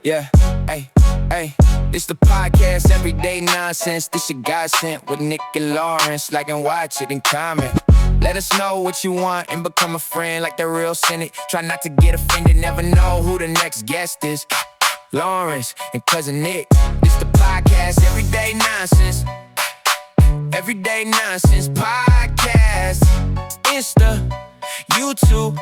Yeah, hey, hey, this the podcast, everyday nonsense. This your God sent with Nick and Lawrence. Like and watch it and comment. Let us know what you want and become a friend like the real Senate. Try not to get offended, never know who the next guest is. Lawrence and Cousin Nick. This the podcast, everyday nonsense. Everyday nonsense podcast. Insta, YouTube,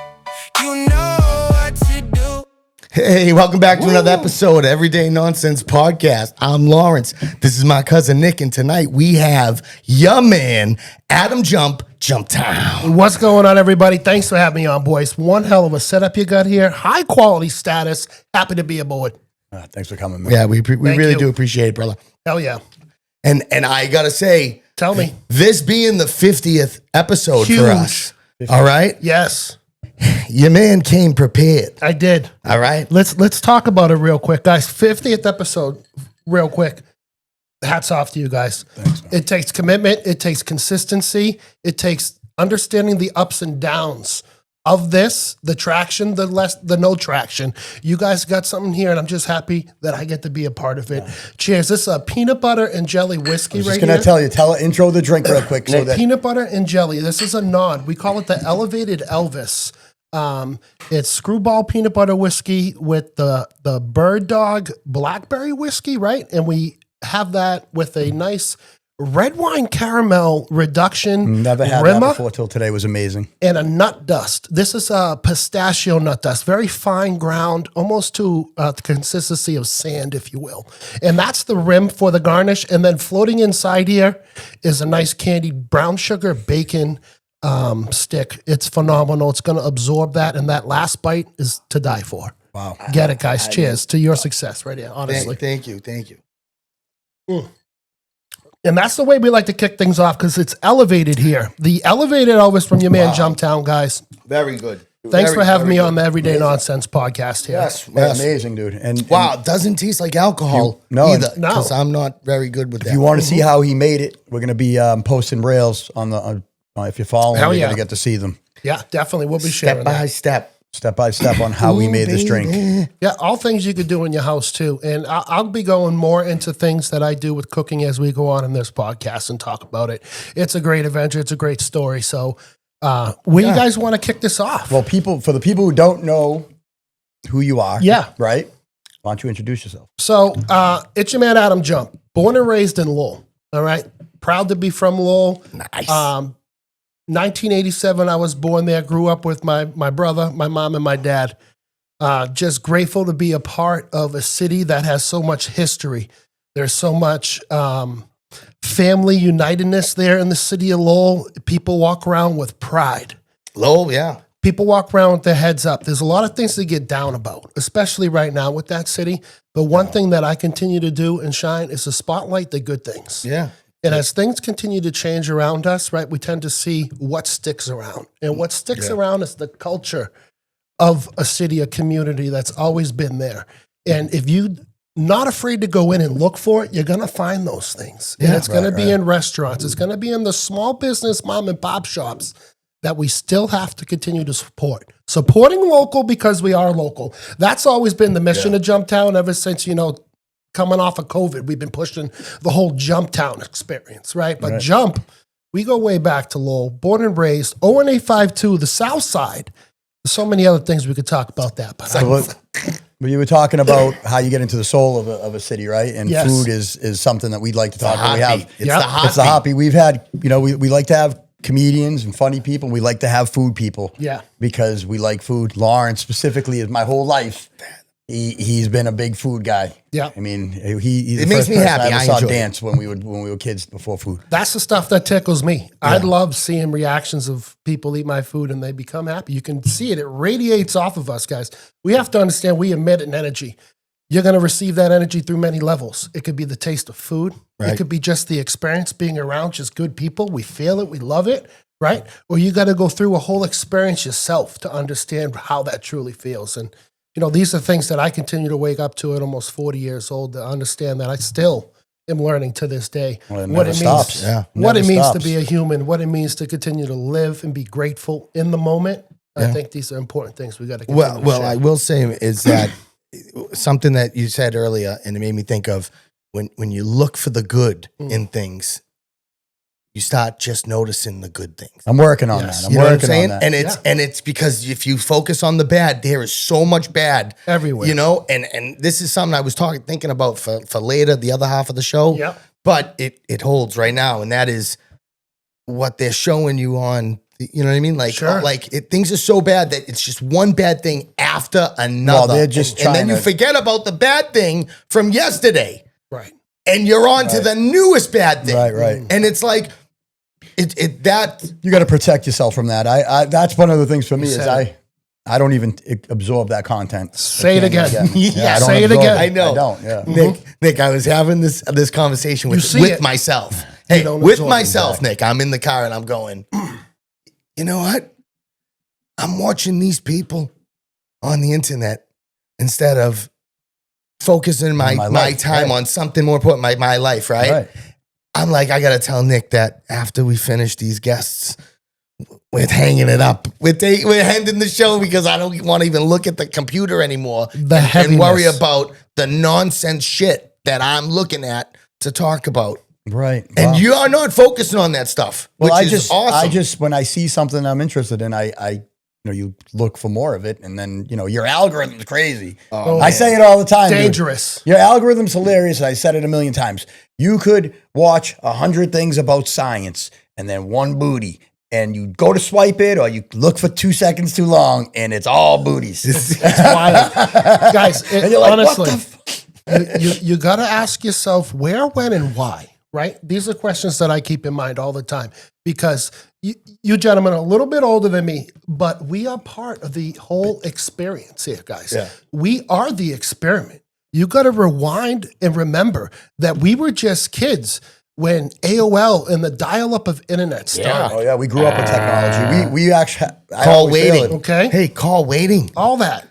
you know what to do. Hey, welcome back to another episode of Everyday Nonsense Podcast. I'm Lawrence. This is my cousin Nick, and tonight we have your man, Adam JumpTown. What's going on, everybody? Thanks for having me on, boys. One hell of a setup you got here. High quality status. Happy to be aboard. Thanks for coming, man. Yeah, we really do appreciate it, brother. Hell yeah. And I gotta say, Tell me. this being the 50th episode Huge. for us, all right? Yes, Your man came prepared, I did. all right? Let's talk about it real quick, guys. 50th episode, real quick. Hats off to you guys. Thanks, man. It takes commitment. It takes consistency. It takes understanding the ups and downs of this, the traction, the no traction. You guys got something here, and I'm just happy that I get to be a part of it. Cheers. This is a peanut butter and jelly whiskey Just right gonna here. intro the drink real quick. So that Peanut butter and jelly. This is a nod. We call it the Elevated Elvis. It's screwball peanut butter whiskey with the Bird Dog blackberry whiskey, right? And we have that with a nice red wine caramel reduction. never had rimmer, that before till today. Was amazing. and a nut dust. This is a pistachio nut dust, very fine ground, almost to the consistency of sand, if you will. And that's the rim for the garnish. And then floating inside here is a nice candied brown sugar bacon stick. It's phenomenal. It's going to absorb that. And that last bite is to die for. Wow. Get it, guys. Cheers to your success right here, honestly. Thank you. And that's the way we like to kick things off because it's elevated here. The Elevated Elvis from your man, JumpTown, guys. Very good. Thanks for having me on the that. Everyday Nonsense podcast here. Yes. Amazing, dude. And Wow, and it doesn't taste like alcohol No, either, no. because I'm not very good with that. if you want to see how he made it, we're gonna be posting rails on the. If you're following, Hell you're yeah. gonna get to see them Yeah, definitely. We'll be sharing step step by step on how we made this drink. that. Yeah, all things you could do in your house too. And I'll be going more into things that I do with cooking as we go on in this podcast and talk about it. It's a great adventure. It's a great story. So where you guys want to kick this off? Well, for the people who don't know who you are, Yeah. right? Why don't you introduce yourself? So it's your man, Adam Jump. Born and raised in Lowell. All right. Proud to be from Lowell. Nice. 1987, I was born there, grew up with my brother, my mom, and my dad. Just grateful to be a part of a city that has so much history. There's so much family unitedness there in the city of Lowell. People walk around with pride. Lowell, yeah. People walk around with their heads up. There's a lot of things to get down about, especially right now with that city. But one thing that I continue to do and shine is to spotlight the good things. Yeah. And as things continue to change around us, right, we tend to see what sticks around. And what sticks around is the culture of a city, a community that's always been there. And if you're not afraid to go in and look for it, you're going to find those things. And it's going to be in restaurants. It's going to be in the small business mom and pop shops that we still have to continue to support. Supporting local because we are local. That's always been the mission of JumpTown ever since, coming off of COVID, we've been pushing the whole JumpTown experience, right? But Jump, we go way back to Lowell, born and raised, 01852, the South Side. There's so many other things we could talk about that. But But you were talking about how you get into the soul of a city, right? And Yes. food is something that we'd like to talk about. We have It's the hot it's the hobby. We've had, we like to have comedians and funny people. We like to have food people. Yeah. Because we like food. Lawrence specifically is my whole life. He's been a big food guy. Yeah. I mean, he's It the makes first me person happy. I ever I saw enjoy it. dance when we were kids before food. that's the stuff that tickles me. I love seeing reactions of people eat my food and they become happy. You can see it. It radiates off of us, guys. We have to understand we emit an energy. You're going to receive that energy through many levels. It could be the taste of food. Right. It could be just the experience being around just good people. We feel it. We love it, right? Or you got to go through a whole experience yourself to understand how that truly feels. And, these are things that I continue to wake up to at almost 40 years old to understand that I still am learning to this day Well, it what never it stops. means, Yeah. what it Never means to stops. be a human, what it means to continue to live and be grateful in the moment. I think these are important things we got to continue to Well, share. I will say is that something that you said earlier, and it made me think of when you look for the good in things, you start just noticing the good things. I'm working on that. I'm You know what I'm working saying? on that. And it's because if you focus on the bad, there is so much bad Everywhere. You know, and this is something I was thinking about for later, the other half of the show. Yep. But it holds right now, and that is what they're showing you on. You know what I mean? Like, Sure. Things are so bad that it's just one bad thing after another. Well, they're just and then trying you to- forget about the bad thing from yesterday, Right. and you're on to the newest bad thing. Right. And it's like that. You got to protect yourself from that. I that's one of the things for me is said I don't even absorb that content. Say it again. Yeah, I don't say it absorb again. I know. I don't. Yeah. Nick, I was having this conversation You with see it. myself. Hey, don't with absorb myself, Nick. I'm in the car and I'm going, you know what? I'm watching these people on the internet instead of focusing my life, time right. on something more important, my life, right? I'm like, I got to tell Nick that after we finish these guests, we're hanging it up. We're ending the show because I don't want to even look at the computer anymore and worry heaviness. about the nonsense shit that I'm looking at to talk about. Right. And Wow. you are not focusing on that stuff, which is awesome. I just when I see something I'm interested in, I you look for more of it, and then your algorithm's crazy. I say it all the time. Dangerous. Dude. Your algorithm's hilarious. I said it a million times. You could watch 100 things about science and then one booty, and you go to swipe it, or you look for 2 seconds too long, and it's all booties. It's wild. Guys, And you're like, honestly, what the you got to ask yourself where, when, and why, right? These are questions that I keep in mind all the time because you gentlemen are a little bit older than me, but we are part of the whole experience here, guys. Yeah. We are the experiment. You got to rewind and remember that we were just kids when AOL and the dial-up of internet started. Oh yeah, we grew up with technology. We actually Call waiting. Okay. Hey, call waiting. All that.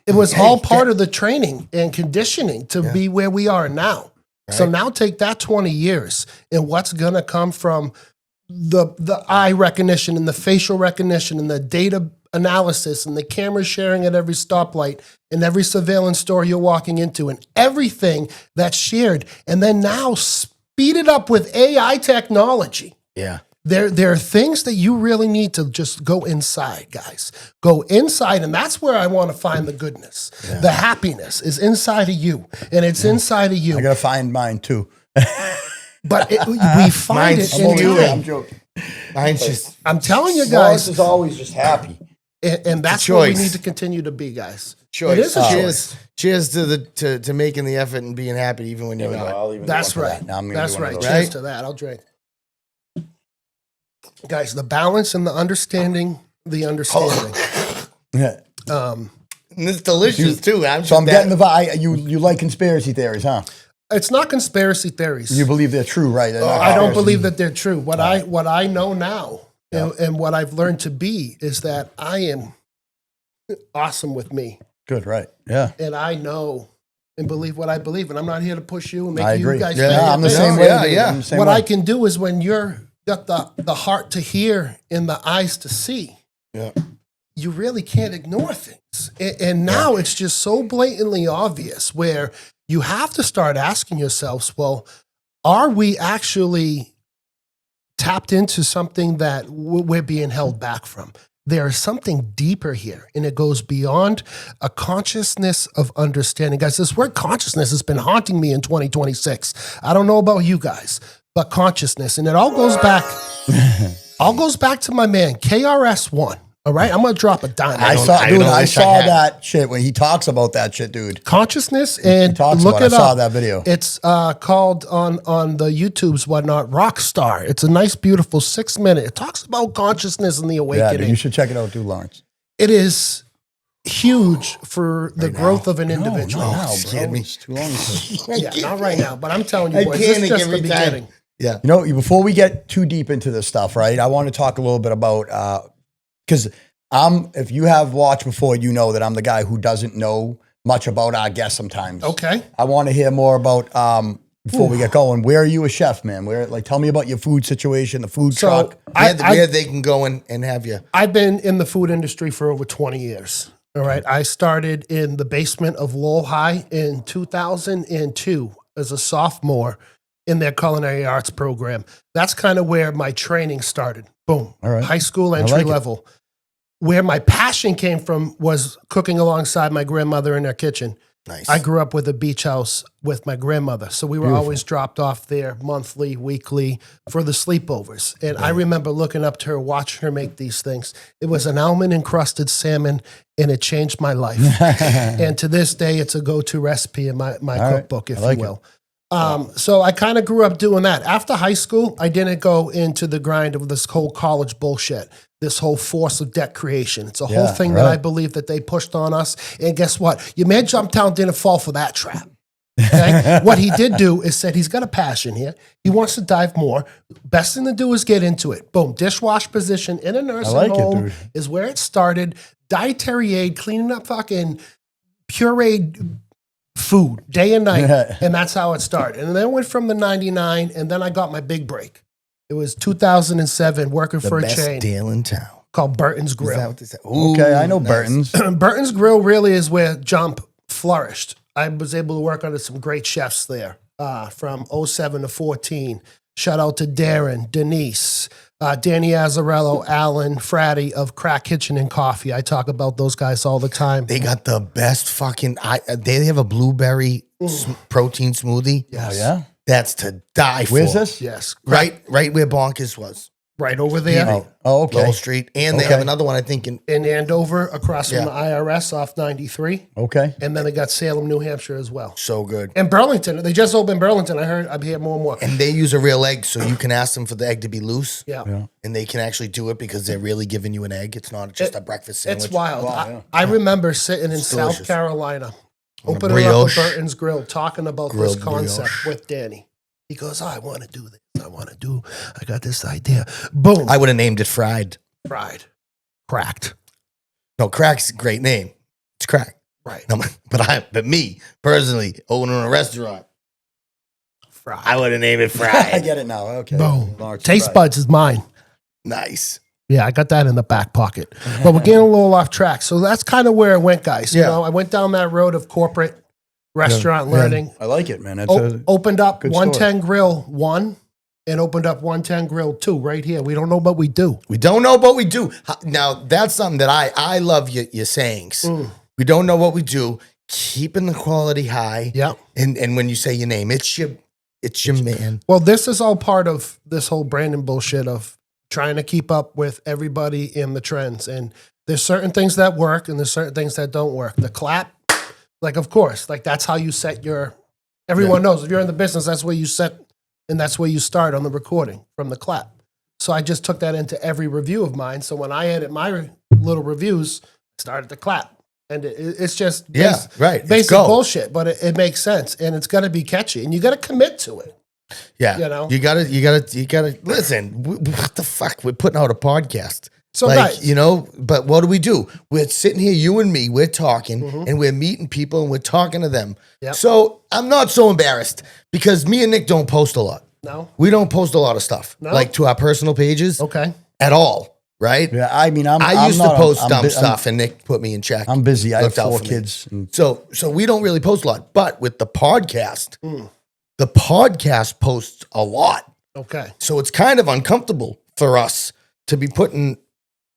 It was all part of the training and conditioning to be where we are now. Right. So now take that 20 years and what's going to come from the eye recognition and the facial recognition and the data analysis and the camera sharing at every stoplight and every surveillance store you're walking into and everything that's shared. And then now speed it up with AI technology. Yeah. There are things that you really need to just go inside, guys. Go inside, and that's where I want to find the goodness. Yeah. The happiness is inside of you, and it's inside of you. I got to find mine too. But we find it in you. I'm joking. Mine's just, I'm telling you, Lawrence guys. is always just happy. And that's what we need to continue to be, guys. Choice. It is a choice. Cheers to making the effort and being happy even when you're not. That's right. That's right. Cheers to that. I'll drink. Guys, the balance and the understanding, the understanding. Yeah. And it's delicious too. So I'm getting the vibe. You like conspiracy theories, huh? It's not conspiracy theories. You believe they're true, right? I don't believe that they're true. What I know now and what I've learned to be is that I am awesome with me. Good, right? Yeah. And I know and believe what I believe. And I'm not here to push you and make you guys Yeah, I'm the same way. Yeah. What I can do is when you're got the heart to hear and the eyes to see, you really can't ignore things. And now it's just so blatantly obvious where you have to start asking yourselves, well, are we actually tapped into something that we're being held back from? There is something deeper here, and it goes beyond a consciousness of understanding. Guys, this word consciousness has been haunting me in 2026. I don't know about you guys, but consciousness. And it all goes back to my man, KRS-One. All right, I'm going to drop a dime. I saw that shit when he talks about that shit, dude. Consciousness, and look it up. I saw that video. It's called on the YouTubes, whatnot, Rockstar. It's a nice, beautiful 6 minute. It talks about consciousness and the awakening. Yeah, dude, you should check it out, too, Lawrence. It is huge for the growth of an individual. No, bro. It's too long. Yeah, not right now, but I'm telling you, boys, this is just the beginning. Yeah. You know, before we get too deep into this stuff, right, I want to talk a little bit about, because if you have watched before, you know that I'm the guy who doesn't know much about our guests sometimes. Okay. I want to hear more about, before we get going, where are you a chef, man? Tell me about your food situation, the food truck. Where they can go and have you. I've been in the food industry for over 20 years. All right. I started in the basement of Lowell High in 2002 as a sophomore in their culinary arts program. That's kind of where my training started. Boom. All right. High school I entry like it. level. Where my passion came from was cooking alongside my grandmother in her kitchen. Nice. I grew up with a beach house with my grandmother. So we were always dropped off there monthly, weekly for the sleepovers. And I remember looking up to her, watching her make these things. It was an almond encrusted salmon and it changed my life. And to this day, it's a go-to recipe in my cookbook, if like you will. So I kind of grew up doing that. After high school, I didn't go into the grind of this whole college bullshit, this whole force of debt creation. It's a whole thing that I believe that they pushed on us. And guess what? Your man JumpTown didn't fall for that trap. Okay? What he did do is said he's got a passion here. He wants to dive more. Best thing to do is get into it. Boom. Dishwash position in a nursing home is where it started. Dietary aid, cleaning up fucking pureed food day and night. And that's how it started. And then it went from the 99, and then I got my big break. It was 2007, working the for a best chain deal in town. called Burton's Is that Grill. what they say? Ooh, Okay, I know nice. Burton's. Burton's Grill really is where Jump flourished. I was able to work under some great chefs there from 07 to 14. Shout out to Darren, Denise, Danny Azzarello, Alan, Fratty of Crack Kitchen and Coffee. I talk about those guys all the time. They got the best fucking. They have a blueberry protein smoothie. Yes. Oh, yeah? That's to die for. Where's this? Yes. Right where Bonkers was. Right over there. Oh, okay. Lowell Street. And they have another one, I think, in In Andover, across from the IRS off 93. Okay. And then they got Salem, New Hampshire as well. so good. And Burlington. They just opened Burlington. I'm hearing more and more. And they use a real egg, so you can ask them for the egg to be loose. Yeah. And they can actually do it because they're really giving you an egg. It's not just a breakfast sandwich. It's wild. Wow, I remember sitting in South delicious. Carolina, On a opening up brioche. a Burton's Grill, talking about this Grilled concept brioche. with Danny. He goes, I want to do this. I got this idea. Boom. I would have named it Fried. Fried. Cracked. No, Crack's a great name. It's Crack. Right. No, but me, personally, owning a restaurant, Fried. I would have named it I Fried. get it now. Okay. Boom. Large Taste surprise. buds is mine. Nice. Yeah, I got that in the back pocket. But we're getting a little off track. So that's kind of where it went, guys. You Yeah. know, I went down that road of corporate restaurant learning. I like it, man. That's Opened up good 110 Grill 1 and opened up 110 Grill 2 right here. We don't know, but we do. We don't know what we do. Now, that's something that I love your sayings. We don't know what we do. Keeping the quality high. Yeah. And when you say your name, it's your man. Well, this is all part of this whole branding bullshit of trying to keep up with everybody in the trends. And there's certain things that work and there's certain things that don't work. The clap, like, of course, like that's how you set everyone knows if you're in the business, that's where you set and that's where you start on the recording from the clap. So I just took that into every review of mine. So when I edit my little reviews, I started to clap. And it's just right. basic bullshit, but it makes sense. And it's got to be catchy and you got to commit to it. Yeah. You know? You gotta listen. What the fuck? We're putting out a podcast. So like, guys, you know, but what do? We're sitting here, you and me, we're talking and we're meeting people and we're talking to them. Yep. So I'm not so embarrassed because me and Nick don't post a lot. No. We don't post a lot of stuff like to our personal pages Okay. at all. Right. Yeah, I mean, I used not to post I'm dumb bu- stuff and Nick put me in check. I'm busy. I have Looked out 4 for me. kids. And So we don't really post a lot, but with the podcast posts a lot. Okay. So it's kind of uncomfortable for us to be putting,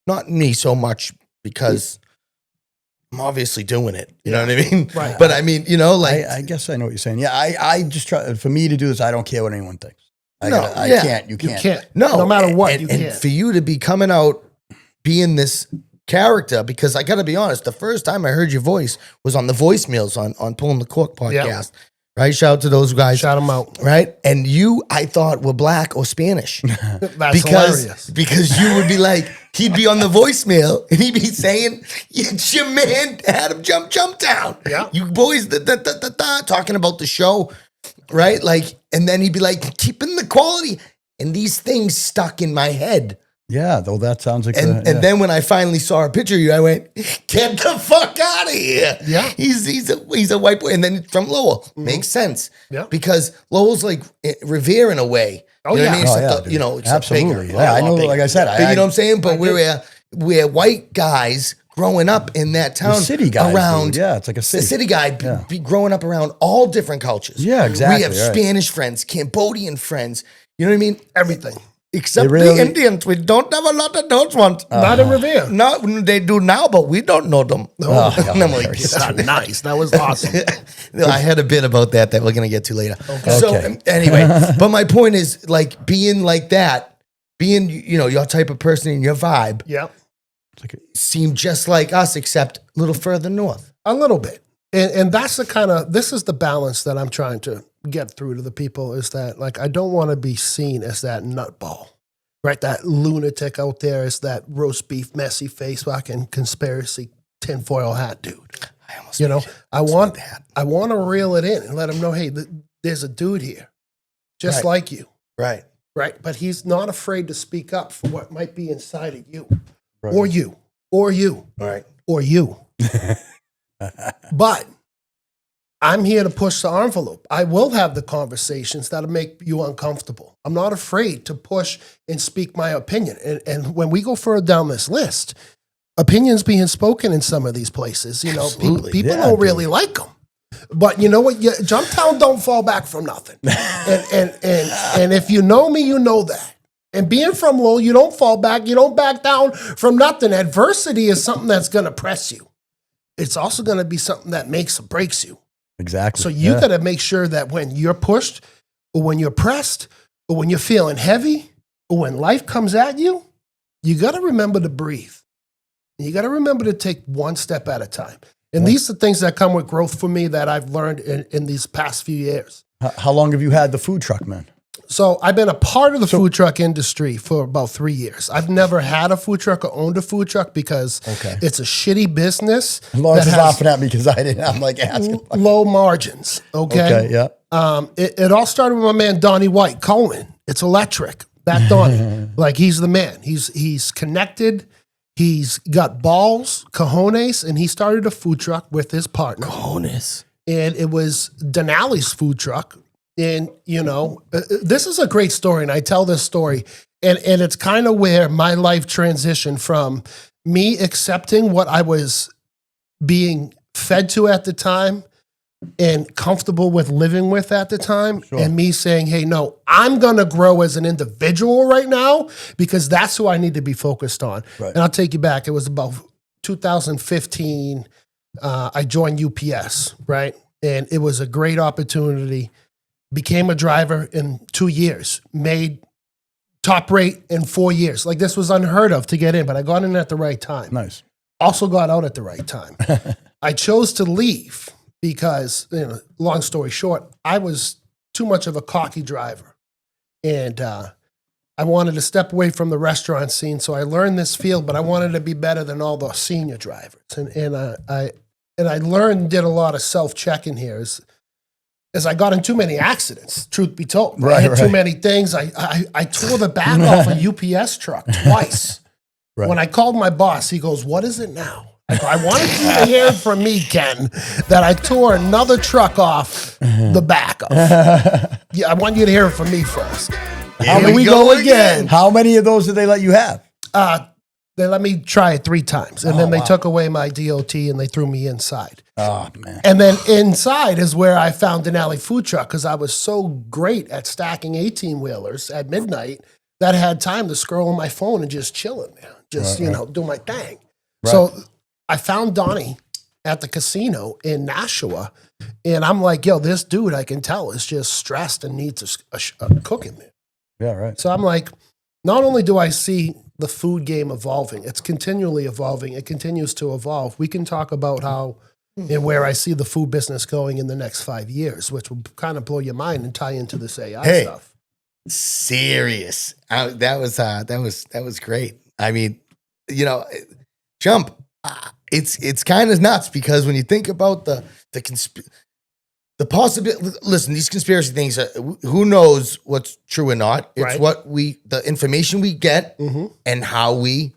not me so much because I'm obviously doing it. You know what I mean? Right. But I mean, you know, like, I guess I know what you're saying. Yeah, I just try. For me to do this, I don't care what anyone thinks. I can't. You You can't. can't. no, No matter what, and, you and can't. for you to be coming out being this character, because I got to be honest, the first time I heard your voice was on the voicemails on Pulling the Cork podcast. Right? Shout out to those guys. Shout them out. Right? And you, I thought, were black or Spanish. That's hilarious. Because you would be like, he'd be on the voicemail and he'd be saying, it's your man, Adam JumpTown. Yeah. You boys, talking about the show, right? Like, and then he'd be like, keeping the quality. And these things stuck in my head. Yeah, though that sounds like. And then when I finally saw a picture of you, I went, get the fuck out of here. Yeah. He's a white boy. And then from Lowell. Makes sense. Yeah. Because Lowell's like Revere in a way. Oh, you know what I yeah. mean? Except dude. the, you know, it's Absolutely. bigger. Yeah, I A lot know. bigger. Like I said, But you know what I'm saying? But we're white guys growing up in that town, city guys, around, dude. Yeah, it's like a city. The city guy, be growing up around all different cultures. Yeah, exactly. We have Spanish friends, Cambodian friends. You know what I mean? Everything. Except the Indians. We don't have a lot of those ones. Not in Revere. No, they do now, but we don't know them. Nice. That was awesome. I had a bit about that we're going to get to later. Okay. So anyway, but my point is like being like that, being, your type of person and your vibe. Yep. Seem just like us, except a little further north. A little bit. And that's this is the balance that I'm trying to get through to the people, is that like, I don't want to be seen as that nutball, right? That lunatic out there is that roast beef, messy face, fucking conspiracy tinfoil hat dude. I want to reel it in and let him know, hey, there's a dude here just like you. Right. Right. But he's not afraid to speak up for what might be inside of you. Right. Or you. Or you. Right. Or you. But I'm here to push the envelope. I will have the conversations that'll make you uncomfortable. I'm not afraid to push and speak my opinion. And when we go further down this list, opinions being spoken in some of these places, people don't really like them. But you know what? JumpTown don't fall back from nothing. And if you know me, you know that. And being from Lowell, you don't fall back. You don't back down from nothing. Adversity is something that's going to press you. It's also going to be something that makes or breaks you. Exactly. So you got to make sure that when you're pushed or when you're pressed or when you're feeling heavy or when life comes at you, you got to remember to breathe. And you got to remember to take one step at a time. And these are things that come with growth for me that I've learned in these past few years. How long have you had the food truck, man? So I've been a part of the food truck industry for about 3 years. I've never had a food truck or owned a food truck because it's a shitty business. Lawrence is laughing at me because I'm like asking. Low margins, okay? Yeah. It all started with my man, Donnie White, Coleman. It's electric. That Donnie. Like, he's the man. He's connected. He's got balls, cojones, and he started a food truck with his partner. Cojones. And it was Denali's food truck. And, this is a great story, and I tell this story, and it's kind of where my life transitioned from me accepting what I was being fed to at the time and comfortable with living with at the time, and me saying, hey, no, I'm going to grow as an individual right now because that's who I need to be focused on. Right. And I'll take you back. It was about 2015. I joined UPS, right? And it was a great opportunity. Became a driver in 2 years, made top rate in 4 years. Like, this was unheard of to get in, but I got in at the right time. Nice. Also got out at the right time. I chose to leave because, long story short, I was too much of a cocky driver. And I wanted to step away from the restaurant scene. So I learned this field, but I wanted to be better than all the senior drivers. And I learned and did a lot of self-checking here. As I got in too many accidents, truth be told. I hit too many things. I tore the back off a UPS truck twice. Right. When I called my boss, he goes, what is it now? I go, I wanted you to hear from me, Ken, that I tore another truck off the back of. Yeah, I want you to hear it from me first. Here we go again. How many of those did they let you have? They let me try it 3 times, and then they took away my DOT and they threw me inside. Oh, man. And then inside is where I found Denali Food Truck because I was so great at stacking 18-wheelers at midnight that I had time to scroll on my phone and just chilling there, just, do my thing. Right. So I found Donnie at the casino in Nashua, and I'm like, yo, this dude, I can tell, is just stressed and needs a cook in there. Yeah, right. So I'm like, not only do I see the food game evolving, it's continually evolving. It continues to evolve. We can talk about how and where I see the food business going in the next 5 years, which will kind of blow your mind and tie into this AI stuff. Serious. That was great. I mean, Jump. It's kind of nuts because when you think about the possibility, listen, these conspiracy things, who knows what's true or not? It's the information we get and how we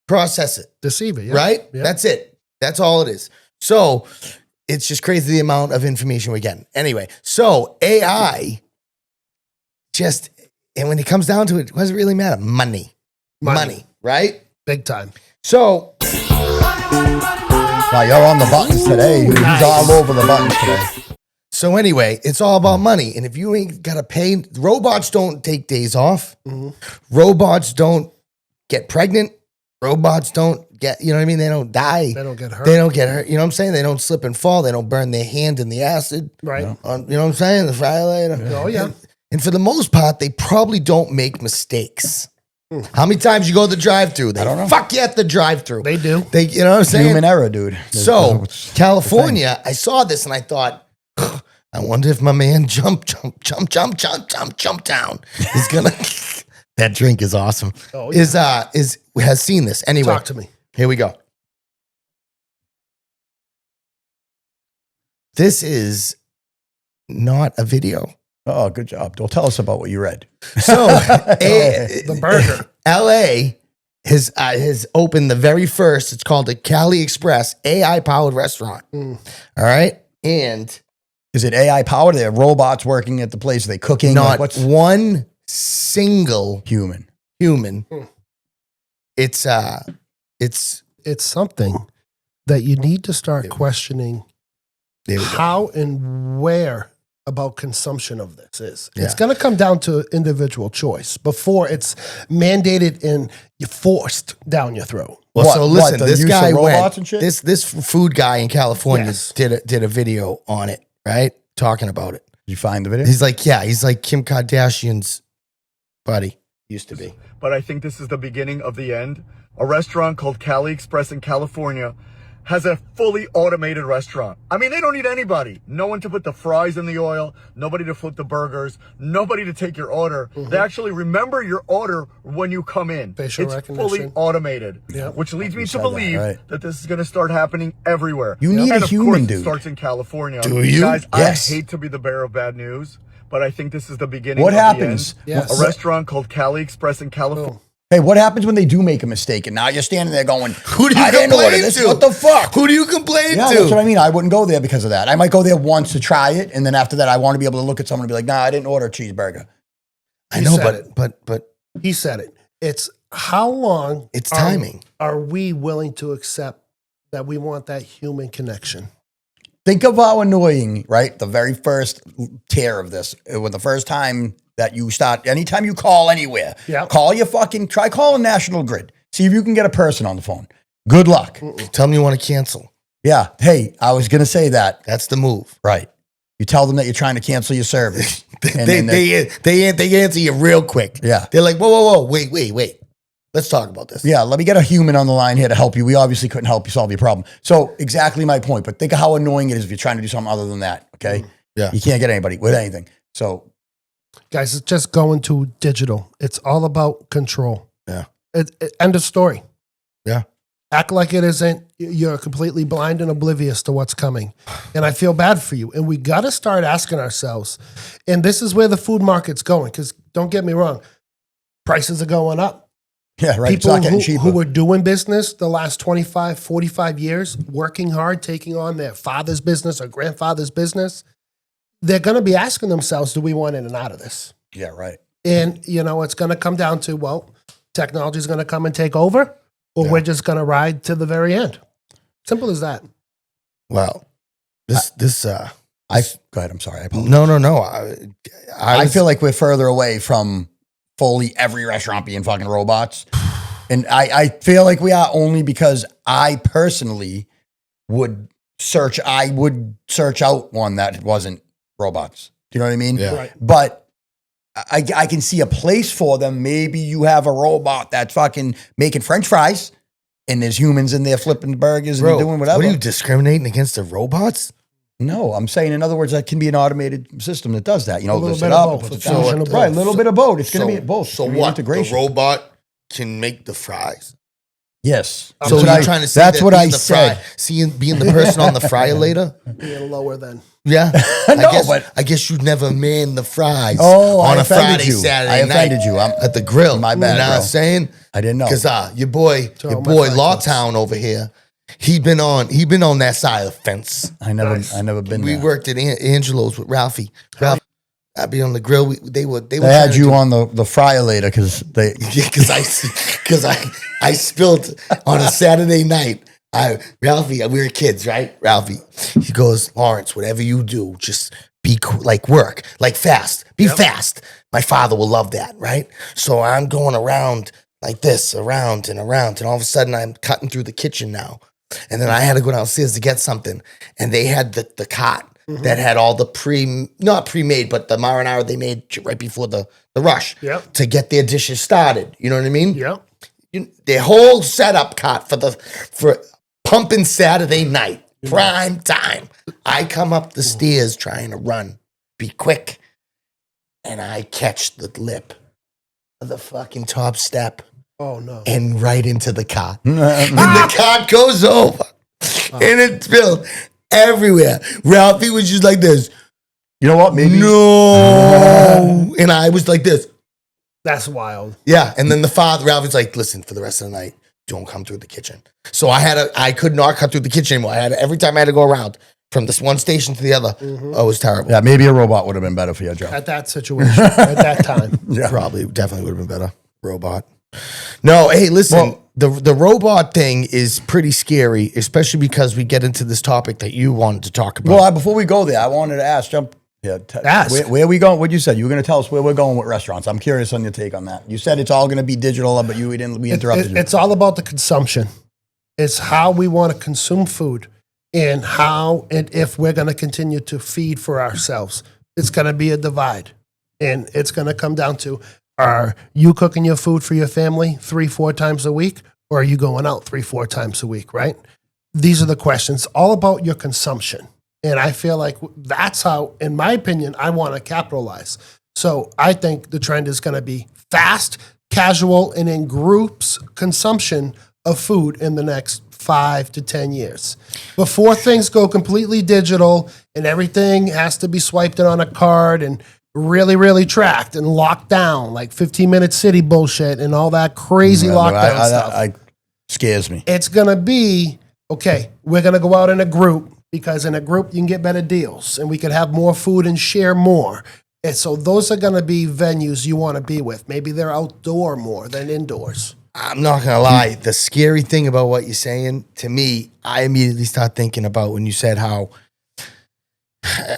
process it. Deceive it, right? Yeah. That's it. That's all it is. So it's just crazy the amount of information we're getting. Anyway, so AI and when it comes down to it, what does it really matter? Money, right? Big time. So Wow, you're on the buttons today. He's all over the buttons today. So anyway, it's all about money. And if you ain't got to pay, robots don't take days off. Robots don't get pregnant. Robots don't get, you know what I mean? They don't die. They don't get hurt. They don't get hurt. You know what I'm saying? They don't slip and fall. They don't burn their hand in the acid. Right. You know what I'm saying? The fryer. Oh, yeah. And for the most part, they probably don't make mistakes. How many times you go to the drive-thru? They don't know. fuck you at the drive-thru. They do. They, you know what I'm saying? Human error, dude. So, California, I saw this and I thought, I wonder if my man JumpTown is gonna. That drink is awesome. Oh, yeah. Has seen this anyway. Talk to me. Here we go. This is not a video. Oh, good job. Well, tell us about what you read. So, The burger. LA has opened the very first. It's called the Cali Express AI powered restaurant. All right, and Is it AI powered? Are there robots working at the place? Are they cooking? not What's one single human? human. It's Something that you need to start questioning there we go. how and where about consumption of this is. Yeah. It's going to come down to individual choice before it's mandated and you forced down your throat. Well, What- so what, listen, the this use guy of robots went. and shit? This food guy in California Yes. did a video on it, right? Talking about it. Did you find the video? He's like Kim Kardashian's buddy used to be. But I think this is the beginning of the end. A restaurant called Cali Express in California has a fully automated restaurant. I mean, they don't need anybody. No one to put the fries in the oil, nobody to flip the burgers, nobody to take your order. They actually remember your order when you come in. Facial it's recognition. fully automated, Yep. which leads me to said that, believe right. that this is going to start happening everywhere. You need and a of human, course, dude. It starts in California. Do you? Guys, Yes. I hate to be the bearer of bad news, but I think this is the beginning What of happens? the end. Yes. A restaurant called Cali Express in California. Boom. Hey, what happens when they do make a mistake and now you're standing there going, Who do you I didn't order complain this. to? What the fuck? Who do you complain Yeah, to? that's what I mean. I wouldn't go there because of that. I might go there once to try it, and then after that, I want to be able to look at someone and be like, "Nah, I didn't order a cheeseburger." I He know, said but He said it. It's how long it's timing. are we willing to accept that we want that human connection? Think of how annoying, right? The very first tier of this, when the first time that you start, anytime you call anywhere, Yeah. try calling National Grid. See if you can get a person on the phone. Good luck. Tell them you want to cancel. Yeah. Hey, I was going to say that. That's the move. Right. You tell them that you're trying to cancel your service. And then They answer you real quick. Yeah. They're like, whoa, wait. Let's talk about this. Yeah, let me get a human on the line here to help you. We obviously couldn't help you solve your problem. So exactly my point. But think of how annoying it is if you're trying to do something other than that. Okay. Yeah. You can't get anybody with anything. So Guys, it's just going to digital. It's all about control. Yeah. End of story. Yeah. Act like it isn't. You're completely blind and oblivious to what's coming. And I feel bad for you. And we got to start asking ourselves, and this is where the food market's going, because don't get me wrong, prices are going up. yeah, right. It's People not getting cheaper. who were doing business the last 25, 45 years, working hard, taking on their father's business or grandfather's business, they're going to be asking themselves, do we want in and out of this? Yeah, right. And, it's going to come down to, well, technology is going to come and take over, or we're just going to ride to the very end. Simple as that. Well, go ahead. I'm sorry. I apologize. no. I feel like we're further away from fully every restaurant being fucking robots. And I feel like we are only because I personally would search out one that wasn't robots. Do you know what I mean? Yeah. Right. But I can see a place for them. Maybe you have a robot that's fucking making French fries and there's humans in there flipping burgers and doing whatever. What are you discriminating against the robots? No, I'm saying, in other words, that can be an automated system that does that. You know, A little lifts bit it of up, both. puts it A down. fusion of Right, a both. little bit of both. It's going to be both. So It's gonna be what? integration. The robot can make the fries. Yes. So That's you're what trying to say that's that what being I the said. being the person on the fryer later? Being lower than. Yeah. No, but- I guess you'd never man the fries Oh, on I a offended Friday, you. Saturday I night offended you. at the grill. My bad, You know what I'm bro. saying? I didn't know. Because your boy my fried Lawtown over here, he been on that side of the fence. I never been We there. worked at Angelo's with Ralphie. I'd be on the grill. They were They had you on the fryer later because they. because I spilled on a Saturday night. Ralphie, we were kids, right? Ralphie, he goes, Lawrence, whatever you do, just be like work, like fast, be fast. My father will love that, right? So I'm going around like this, around and around, and all of a sudden I'm cutting through the kitchen now. And then I had to go downstairs to get something. And they had the cot that had all the not pre-made, but the marinara they made right before the rush to get their dishes started. You know what I mean? Yeah. Their whole setup cot for pumping Saturday night, prime time. I come up the stairs trying to run, be quick, and I catch the lip of the fucking top step. Oh, no. And right into the cot. And the cot goes over. And it spilled everywhere. Ralphie was just like this. You know what? Maybe. No. And I was like this. That's wild. Yeah. And then the father, Ralphie's like, listen, for the rest of the night, don't come through the kitchen. So I could not cut through the kitchen anymore. Every time I had to go around from this one station to the other. Oh, it was terrible. Yeah, maybe a robot would have been better for you, Joe. At that situation, at that time. Yeah. Probably, definitely would have been better. Robot. No, hey, listen, the robot thing is pretty scary, especially because we get into this topic that you wanted to talk about. Well, before we go there, I wanted to ask, Ask. where are we going? What you said? You were going to tell us where we're going with restaurants. I'm curious on your take on that. You said it's all going to be digital, but we interrupted you. It's all about the consumption. It's how we want to consume food and how and if we're going to continue to feed for ourselves. It's going to be a divide. And it's going to come down to, are you cooking your food for your family 3-4 times a week, or are you going out 3-4 times a week, right? These are the questions, all about your consumption. And I feel like that's how, in my opinion, I want to capitalize. So I think the trend is going to be fast, casual, and in groups consumption of food in the next 5 to 10 years. Before things go completely digital and everything has to be swiped in on a card and really, really tracked and locked down, like 15-minute city bullshit and all that crazy lockdown stuff. That scares me. It's going to be, okay, we're going to go out in a group because in a group you can get better deals and we can have more food and share more. And so those are going to be venues you want to be with. Maybe they're outdoor more than indoors. I'm not going to lie. The scary thing about what you're saying, to me, I immediately start thinking about when you said how,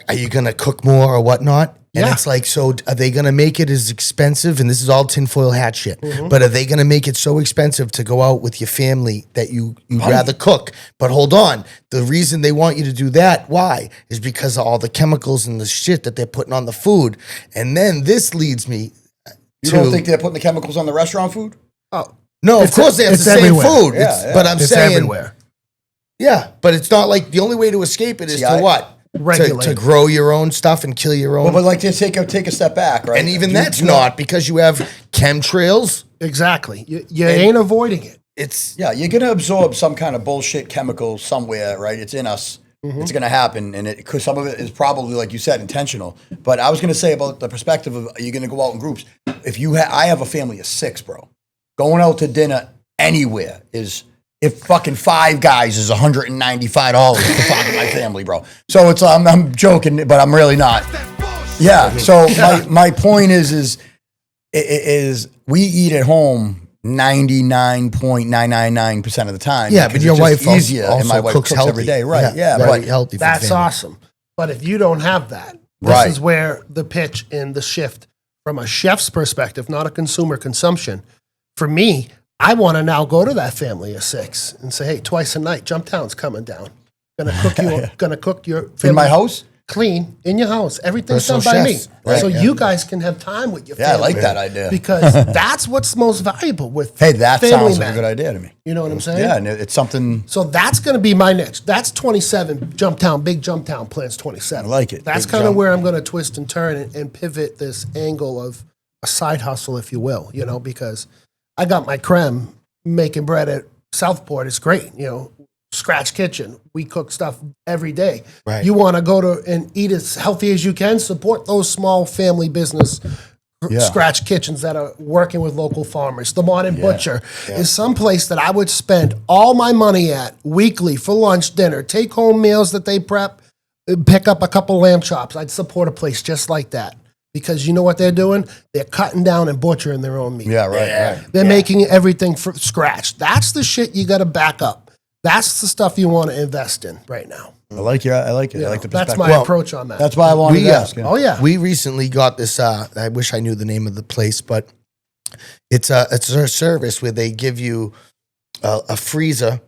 are you going to cook more or whatnot? And it's like, so are they going to make it as expensive? And this is all tinfoil hat shit. But are they going to make it so expensive to go out with your family that you'd rather cook? But hold on. The reason they want you to do that, why? Is because of all the chemicals and the shit that they're putting on the food. And then this leads me You don't think they're putting the chemicals on the restaurant food? Oh, no, of course they have the same everywhere. food. Yeah, But I'm it's saying, everywhere. yeah, but it's not like the only way to escape it is to what? Regulate. To grow your own stuff and kill your own. Well, but like to take a step back, right? And even that's not because you have chemtrails. Exactly. You ain't avoiding it. It's Yeah, you're going to absorb some kind of bullshit chemical somewhere, right? It's in us. It's going to happen, and because some of it is probably, like you said, intentional. But I was going to say about the perspective of, are you going to go out in groups? If I have a family of 6, bro. Going out to dinner anywhere is, if fucking 5 guys is $195 for fucking my family, bro. So it's I'm joking, but I'm really not. Yeah. So my point is we eat at home 99.999% of the time. yeah, but your wife easier, also and my wife cooks healthy every day, right? Yeah, very but healthy. For That's the family. awesome. But if you don't have that, this Right. is where the pitch and the shift from a chef's perspective, not a consumer consumption. For me, I want to now go to that family of 6 and say, hey, twice a night, JumpTown's coming down. Gonna cook your family in my house. clean in your house. Everything's Personal done by chefs. me. Right, So yeah. you guys can have time with your Yeah, I family. like that idea. Because that's what's most valuable with Hey, that family sounds like man. a good idea to me. You know what I'm saying? Yeah, and it's something. So that's going to be my next. That's 27 JumpTown, big JumpTown plans 27. I like it. That's Big kind of jump. where I'm going to twist and turn and pivot this angle of a side hustle, if you will, because I got my creme making bread at Southport. It's great, scratch kitchen. We cook stuff every day. Right. You want to go to and eat as healthy as you can, support those small family business scratch kitchens that are working with local farmers. The Modern Butcher is someplace that I would spend all my money at weekly for lunch, dinner, take home meals that they prep, pick up a couple lamb chops. I'd support a place just like that. Because you know what they're doing? They're cutting down and butchering their own meat. Yeah, right. They're making everything from scratch. That's the shit you got to back up. That's the stuff you want to invest in right now. I like it. I like the perspective. That's my approach on that. That's why I wanted to ask. Oh yeah. We recently got this. I wish I knew the name of the place, but it's a service where they give you a freezer,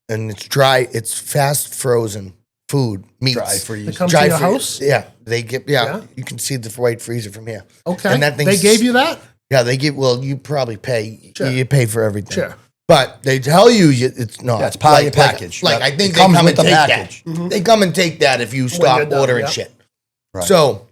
and it's dry. It's fast frozen food, meats. Dry freeze. It comes to your house? Yeah, they get. Yeah, you can see the white freezer from here. Okay. And that they gave you that? Yeah, they give. Well, you probably pay. Sure. You pay for everything. Sure. But they tell you it's not. Yeah, it's part of your package. Like I think It they comes come with and the take package. that. Mm-hmm. They come and take that if you stop you're done, ordering yeah. shit. Right. So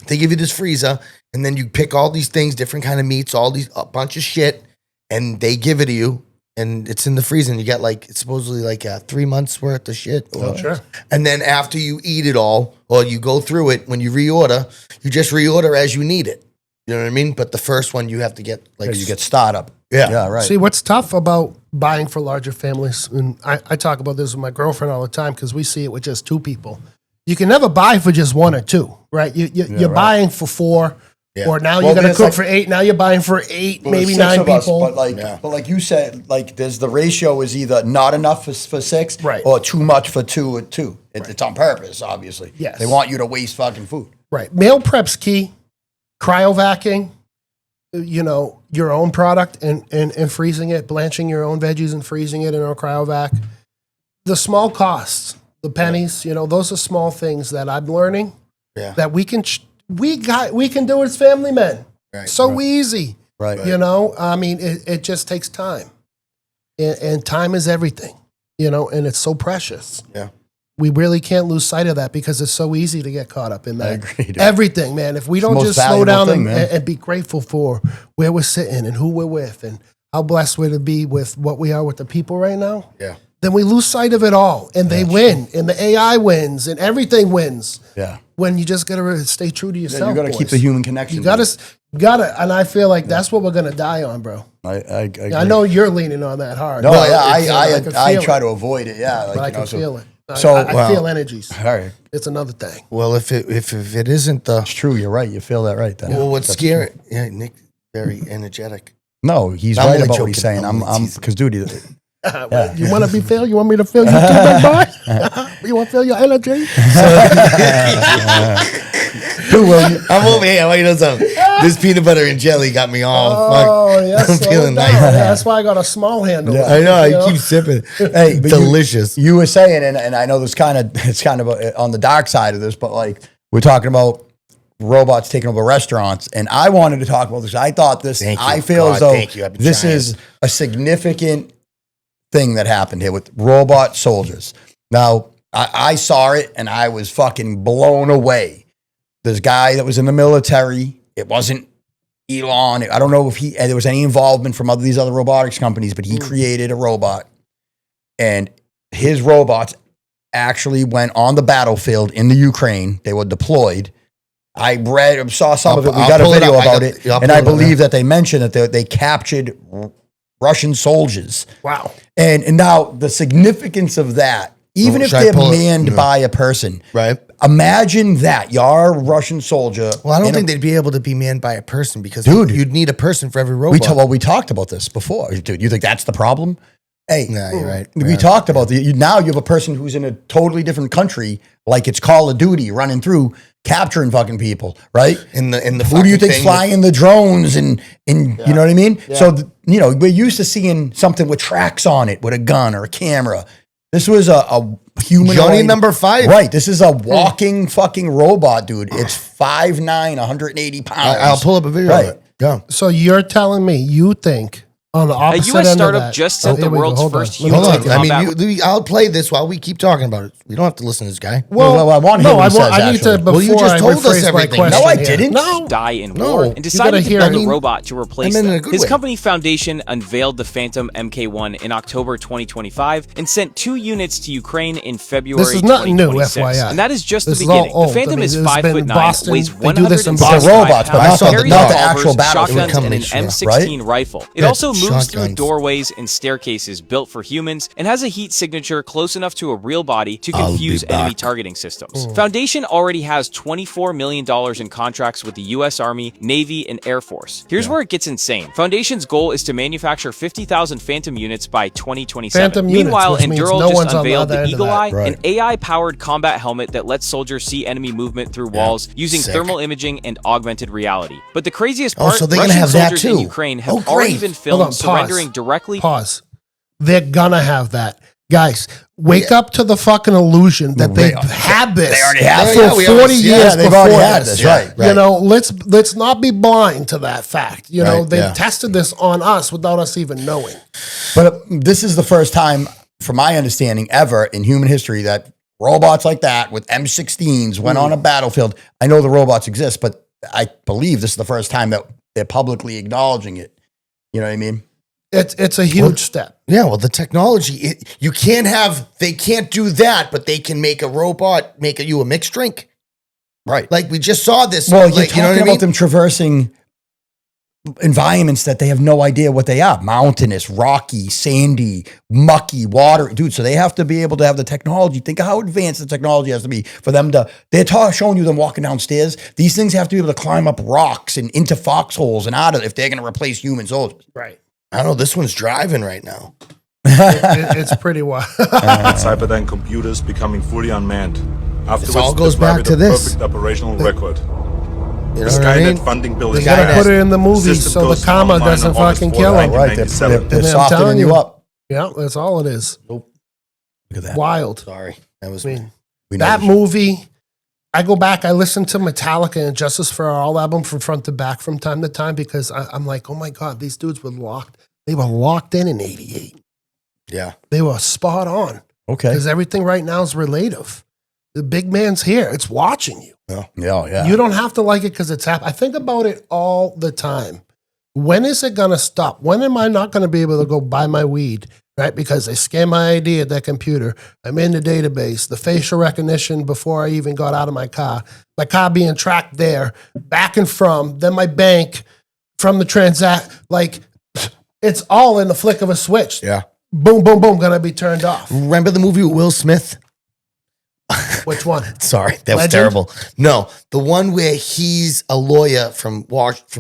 they give you this freezer, and then you pick all these things, different kind of meats, a bunch of shit, and they give it to you, and it's in the freezer. And you get it's supposedly 3 months worth of shit. Sure. And then after you eat it all, or you go through it, when you reorder, you just reorder as you need it. You know what I mean? But the first one you have to get You get startup. Yeah, right. See, what's tough about buying for larger families, and I talk about this with my girlfriend all the time because we see it with just 2 people. You can never buy for just 1 or 2, right? You're buying for 4, or now you're going to cook for 8. Now you're buying for 8, Well, maybe there's 9 6 of us, people. but like you said, there's the ratio is either not enough for 6, Right. or too much for 2 or 2. It's on purpose, obviously. Yes. They want you to waste fucking food. Right. Meal prep's key. Cryovacking, your own product and freezing it, blanching your own veggies and freezing it in a cryovac. The small costs, the pennies, those are small things that I'm learning that we can do as family men. Right. So easy. Right. I mean, it just takes time. And time is everything, and it's so precious. Yeah. We really can't lose sight of that because it's so easy to get caught up in that. I agree, dude. Everything, man. If we It's the don't most just slow valuable down thing, and be grateful for where we're sitting and who we're with and how blessed we're to be with what we are with the people right now, then we lose sight of it all. And they win. And the AI wins and everything wins. Yeah. When you just got to stay true to yourself. You got to keep boys. the human connection. You got to, and I feel like that's what we're going to die on, bro. I I know you're leaning on that hard. No, yeah, I I try to avoid it. Yeah. But I can feel it. So I feel energies. All right. It's another thing. Well, if it isn't the It's true. You're right. You feel that right. Then. well, what's That's scary? Yeah, Nick, very energetic. No, he's I'm right only about what he's joking. saying. I'm I'm only teasing. because dude, You want to be filled? You want me to fill you too, big boy? You want to feel your energy? I'm over here. I know something. This peanut butter and jelly got me all fucked. Oh, yes. I'm slow feeling down. nice. Yeah, that's why I got a small handle. Yeah. I know. You I keep sipping. Hey, but delicious. You were saying, and I know it's kind of on the dark side of this, but we're talking about robots taking over restaurants, and I wanted to talk about this. I thought this. Thank you. I feel God, as though thank you. I've been this trying. is a significant thing that happened here with robot soldiers. Now, I saw it, and I was fucking blown away. This guy that was in the military. It wasn't Elon. I don't know if there was any involvement from these other robotics companies, but he created a robot, and his robots actually went on the battlefield in the Ukraine. They were deployed. I saw some of it. We got a video about it, and I believe that they mentioned that they captured Russian soldiers. Wow. And now the significance of that, even if they're manned by a person, Right. Imagine that you're a Russian soldier. Well, I don't think they'd be able to be manned by a person because Dude. you'd need a person for every robot. We talked about this before, dude. You think that's the problem? Hey, Nah, you're right. We talked about now you have a person who's in a totally different country, like it's Call of Duty, running through, capturing fucking people, right? In the Who do you think's flying the drones and you know what I mean? Yeah. So we're used to seeing something with tracks on it, with a gun or a camera. This was a human. Johnny number 5. Right. This is a walking fucking robot, dude. It's 5'9", 180 pounds. I'll pull up a video of it. Yeah. So you're telling me you think on the A opposite U.S. end startup of that, just set here the we go. world's Hold on. first Let me Hold human take on. it. I combat. mean, I'll play this while we keep talking about it. We don't have to listen to this guy. Well, I want to hear what he says, I need to actually. before Well, you just I told us rephrase my everything. question No, I here. didn't. No. Die in No. war You and decided gotta to hear build me. a robot to replace I mean, in a them. good His way. company Foundation unveiled the Phantom MK1 in October 2025 and sent 2 units to Ukraine in February This is nothing new, 2026. FYI. And that is just This the is all beginning. old. The Phantom I mean, is this has been 5'9", Boston. weighs They do this in 165 Boston. The robots, but pounds, not the carries actual revolvers, battlefield. shotguns, and an Coming, M16 rifle. It also moves through Shotguns. doorways and staircases built for humans and has a heat signature close enough to a real body to confuse enemy targeting systems. Foundation already has $24 million in contracts with the US Army, Navy, and Air Force. Here's where it gets insane. Foundation's goal is to manufacture 50,000 Phantom units by 2027. Phantom units, Meanwhile, which means Enduro no just one's on the unveiled other the end of Eagle that. Eye, Right. an AI-powered combat helmet that lets soldiers see enemy movement through walls using Sick. thermal imaging and augmented reality. But the craziest part, so they're gonna Russian have that soldiers in too. Ukraine Oh, have already great. been Hold filmed on, pause. surrendering directly. Pause. They're gonna have that. Guys, wake up to the fucking illusion that they've had this. They already have for it. we 40 always- years yeah, they've before already had this. this, right, You know, let's not be blind to that fact. You know, Right, they've yeah. tested this on us without us even knowing. But this is the first time, from my understanding, ever in human history that robots like that with M16s went on a battlefield. I know the robots exist, but I believe this is the first time that they're publicly acknowledging it. You know what I mean? It's a huge step. Yeah, well, the technology, you can't they can't do that, but they can make a robot make you a mixed drink. Right. Like we just saw this. Well, like, you're talking you know what I about mean? them traversing environments that they have no idea what they are. Mountainous, rocky, sandy, mucky, water. Dude, so they have to be able to have the technology. Think of how advanced the technology has to be for them to, showing you them walking downstairs. These things have to be able to climb up rocks and into foxholes and out of if they're going to replace human soldiers. Right. I don't know. This one's driving right now. It's pretty wild. Cyberdyne computers becoming fully unmanned. Afterwards, all goes describe back it to a this. perfect operational record. You know The what I Skynet mean? funding bill They is gotta passed. put it in the movies System so the goes comma online on doesn't August fucking 4, kill 'em. Right. They're 1997. And I'm softening telling you you. up. Yeah, that's all it is. Look at that. Wild. Sorry. That was I mean, We know that the- movie, I go back, I listen to Metallica and Justice for All album from front to back from time to time because I'm like, oh my God, these dudes were locked. They were locked in 88. Yeah. They were spot on Okay. because everything right now is relative. The big man's here. It's watching you. Yeah. You don't have to like it because it's happening. I think about it all the time. When is it going to stop? When am I not going to be able to go buy my weed? Right? Because they scan my ID at that computer. I'm in the database, the facial recognition before I even got out of my car being tracked there, back and from, then my bank from the transact. Like, it's all in the flick of a switch. Yeah. Boom, boom, boom, going to be turned off. Remember the movie with Will Smith? Which one? Sorry, that was Legend? terrible. No, the one where he's a lawyer from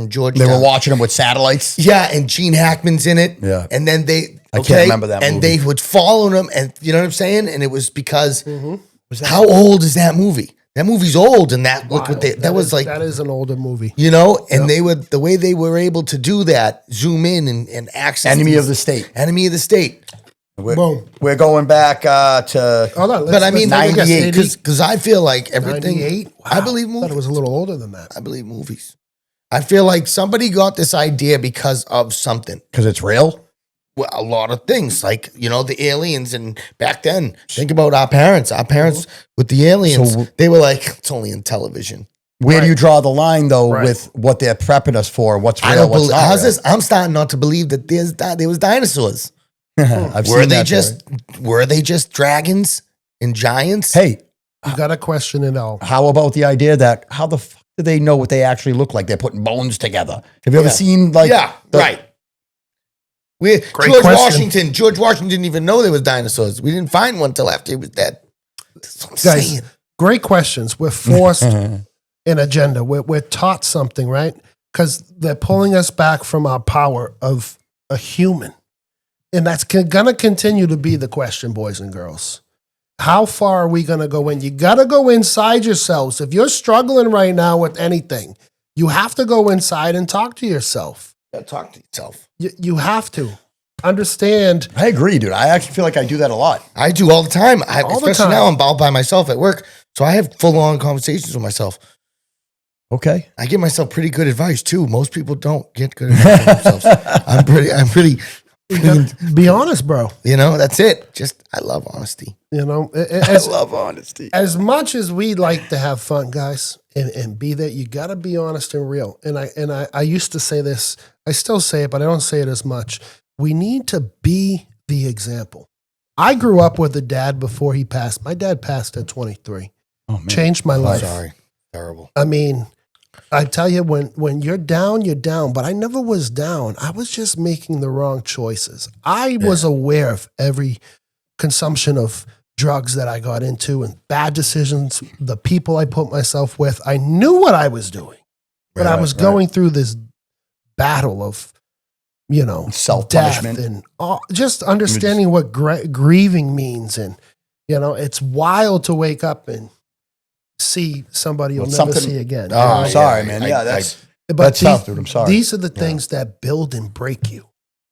Georgetown. They were watching them with satellites. Yeah, and Gene Hackman's in it. Yeah. And then they I can't remember that And movie. they would follow him, and you know what I'm saying? And it was because Was that- how old is that movie? That movie's old, and that look what they that was is, like, that is an older movie. you know, and they would the way they were able to do that, zoom in and access Enemy these- of the state. Enemy of the state. We're going back to Hold on, But I mean, let's take a guess. 98 because I feel like everything. 98? I believe I thought movies. it was a little older than that. I believe movies. I feel like somebody got this idea because of something. because it's real. Well, a lot of things, like, you know, the aliens, and back then, think about our parents. Our parents with the aliens, So- they were like, it's only in television. Where do you draw the line though Right. with what they're prepping us for? What's I real? don't What's believe. not How's real? this? I'm starting not to believe that there was dinosaurs. I've Were seen they that just dragons and giants? theory. Hey, You got to question it all. how about the idea that how the fuck do they know what they actually look like? They're putting bones together. Have you ever Yeah. seen like? Yeah, the- right. George question. Washington didn't even know there was dinosaurs. We didn't find one till after he was dead. That's what I'm Guys, saying. great questions. We're forced an agenda. We're taught something, right? Because they're pulling us back from our power of a human. And that's going to continue to be the question, boys and girls. How far are we going to go in? You got to go inside yourselves. If you're struggling right now with anything, you have to go inside and talk to yourself. Yeah, talk to yourself. You have to understand. I agree, dude. I actually feel like I do that a lot. I do all the time. All the Especially time. now, I'm all by myself at work, so I have full-on conversations with myself. Okay. I give myself pretty good advice too. Most people don't get good advice for themselves. I'm pretty. You gotta be honest, bro. You know, that's it. Just I love honesty. You know, I love honesty. as much as we like to have fun, guys, and be there, you got to be honest and real. And I used to say this. I still say it, but I don't say it as much. We need to be the example. I grew up with a dad before he passed. My dad passed at 23. Oh man. Changed my life. Sorry, terrible. I mean, I tell you, when you're down, you're down. But I never was down. I was just making the wrong choices. I was aware of every consumption of drugs that I got into and bad decisions, the people I put myself with. I knew what I was doing, but I was going through this battle of, self-punishment and just understanding what grieving means. And, it's wild to wake up and see somebody you'll never see again. Oh, I'm sorry, man. Yeah, that's tough, dude. I'm sorry. These are the things that build and break you.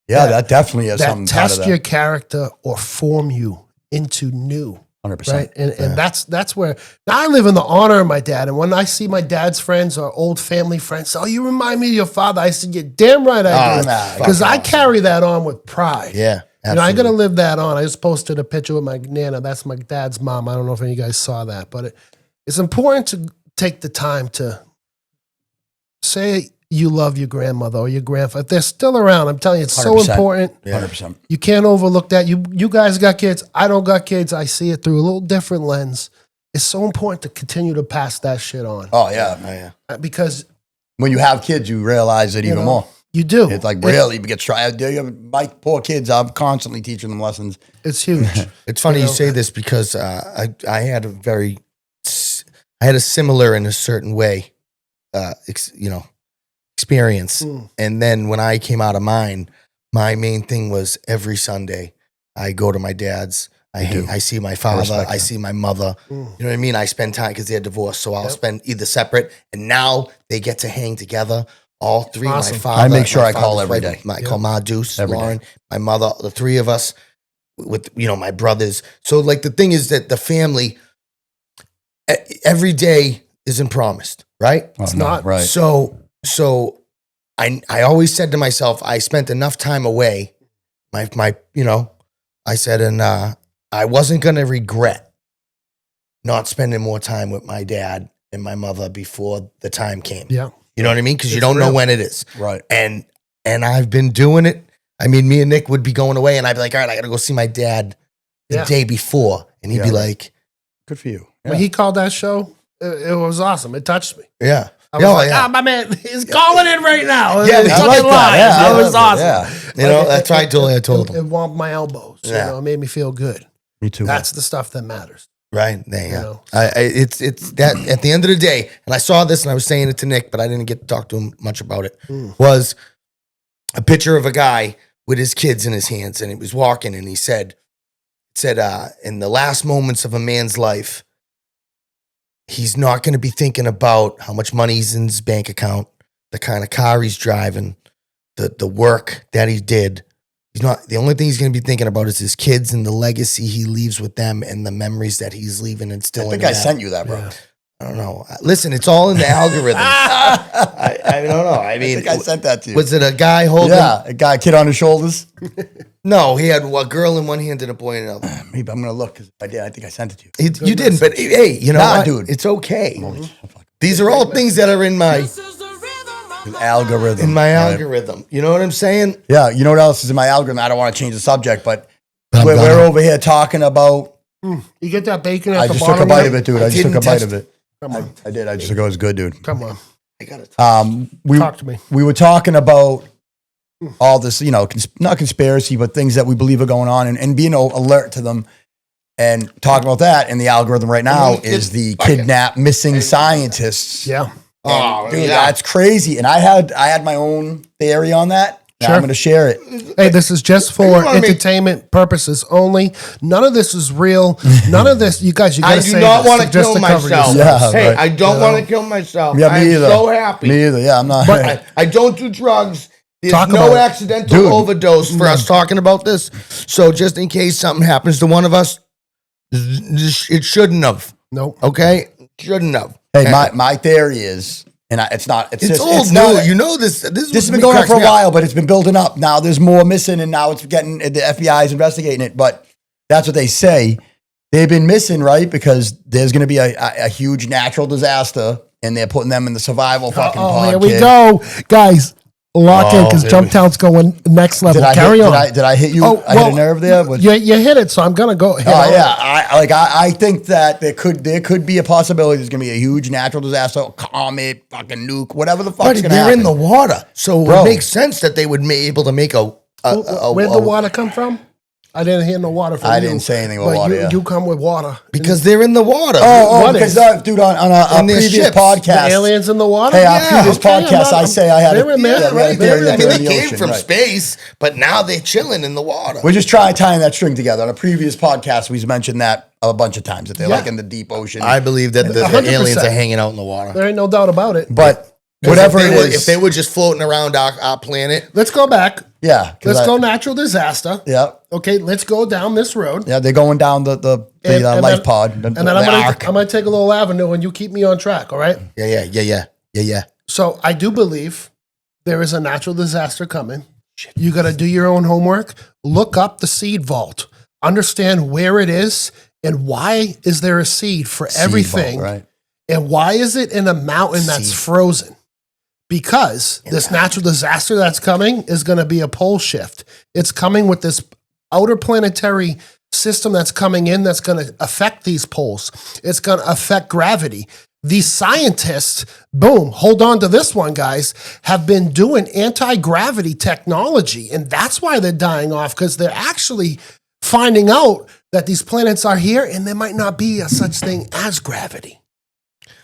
Yeah, that definitely is something. That test your character or form you into new. 100%. Right. And that's where now I live in the honor of my dad. And when I see my dad's friends or old family friends, oh, you remind me of your father. I said, you're damn right I do. Because I carry that on with pride. Yeah. I got to live that on. I just posted a picture with my Nana. That's my dad's mom. I don't know if any of you guys saw that, but it's important to take the time to say you love your grandmother or your grandfather. If they're still around, I'm telling you, it's 100%. So important. 100%. You can't overlook that. You guys got kids. I don't got kids. I see it through a little different lens. It's so important to continue to pass that shit on. Oh, yeah. Because when you have kids, you realize it even more. You do. It's like really gets tried. My poor kids, I'm constantly teaching them lessons. It's huge. It's funny you say this because I had a similar in a certain way, experience. And then when I came out of mine, my main thing was every Sunday I go to my dad's. I see my father. I see my mother. You know what I mean? I spend time because they're divorced, so I'll spend either separate. And now they get to hang together. All three, awesome. My father. I make sure I call every day. I call Ma Deuce, Lauren, my mother, the three of us with, my brothers. So like the thing is that the family, every day isn't promised, right? It's not. Right. So I always said to myself, I spent enough time away. I said, and I wasn't going to regret not spending more time with my dad and my mother before the time came. Yeah. You know what I mean? Because you don't know when it is. Right. And I've been doing it. I mean, me and Nick would be going away and I'd be like, all right, I got to go see my dad the day before. And he'd be like, good for you. Yeah. When he called that show, it was awesome. It touched me. Yeah. I was my man is calling in right now. Yeah, it's I like that. Yeah, it was awesome. Yeah. That's why I told him. It warmed my elbows. Yeah. It made me feel good. Me too. That's the stuff that matters. Right. It's that at the end of the day, and I saw this and I was saying it to Nick, but I didn't get to talk to him much about it, was a picture of a guy with his kids in his hands and he was walking and he said, in the last moments of a man's life, he's not going to be thinking about how much money's in his bank account, the kind of car he's driving, the work that he did. He's not, the only thing he's going to be thinking about is his kids and the legacy he leaves with them and the memories that he's leaving and still. I think I sent you that, bro. Yeah. I don't know. Listen, it's all in the algorithm. I don't know. I mean, I think I sent that to you. Was it a guy holding? Yeah, a kid on his shoulders. No, he had a girl in one hand and a boy in the other. Maybe I'm going to look because I did. I think I sent it to you. You didn't, but hey, you know what? Dude. It's okay. These are all things that are in my algorithm. In my algorithm. You know what I'm saying? Yeah. You know what else is in my algorithm? I don't want to change the subject, but we're over here talking about. You get that bacon at I the just bottom took a bite of it, dude. I just took a bite of it. Come on. I did. I just took it. It was good, dude. Come on. I got it. Talk to me. We were talking about all this, not conspiracy, but things that we believe are going on and being alert to them and talking about that. And the algorithm right now is the kidnapped missing scientists. Yeah. Dude, that's crazy. And I had my own theory on that. Now I'm going to share it. Hey, this is just for entertainment purposes only. None of this is real. None of this, you guys, you got to say I do not want to just kill cover myself. yourself. Hey, I don't want to kill myself. Yeah, me either. I'm so happy. Me either. Yeah, I'm not. But I don't do drugs. There's Talk no about it. accidental overdose for us talking about this. So just in case something happens to one of us, it shouldn't have. Nope. Okay? Shouldn't have. Hey, my theory is, and it's not. It's just, old it's news. not, You know this. This has been going on for a while, but it's been building up. Now there's more missing, and now it's getting the FBI is investigating it. But that's what they say. They've been missing, right? Because there's going to be a huge natural disaster, and they're putting them in the survival fucking pod. Here we go, guys. Lock in because JumpTown's going next level. Carry on. Did I hit you? I hit a nerve there. You hit it, so I'm gonna go. I think that there could be a possibility. There's gonna be a huge natural disaster, comet, fucking nuke, whatever the fuck's gonna happen. They're in the water, so it makes sense that they would be able to make a. Where'd the water come from? I didn't hear no water from you. I didn't say anything about water. You come with water. Because they're in the water. Because dude, on a previous podcast, the aliens in the water. Hey, our previous podcast, I say I had they're in there, right? They came from space, but now they're chilling in the water. We're just trying to tie that string together. On a previous podcast, we've mentioned that a bunch of times, that they're like in the deep ocean. I believe that the aliens are hanging out in the water. There ain't no doubt about it. But whatever it is. If they were just floating around our planet. Let's go back. Yeah. Let's go natural disaster. Yeah. Okay, let's go down this road. Yeah, they're going down the life pod. And then I'm going to take a little avenue and you keep me on track, all right? Yeah. So I do believe there is a natural disaster coming. You got to do your own homework. Look up the seed vault. Understand where it is and why is there a seed for everything. Vault, right. And why is it in a mountain that's frozen? Because this natural disaster that's coming is going to be a pole shift. It's coming with this outer planetary system that's coming in that's going to affect these poles. It's going to affect gravity. These scientists, boom, hold on to this one, guys, have been doing anti-gravity technology. And that's why they're dying off, because they're actually finding out that these planets are here and there might not be a such thing as gravity.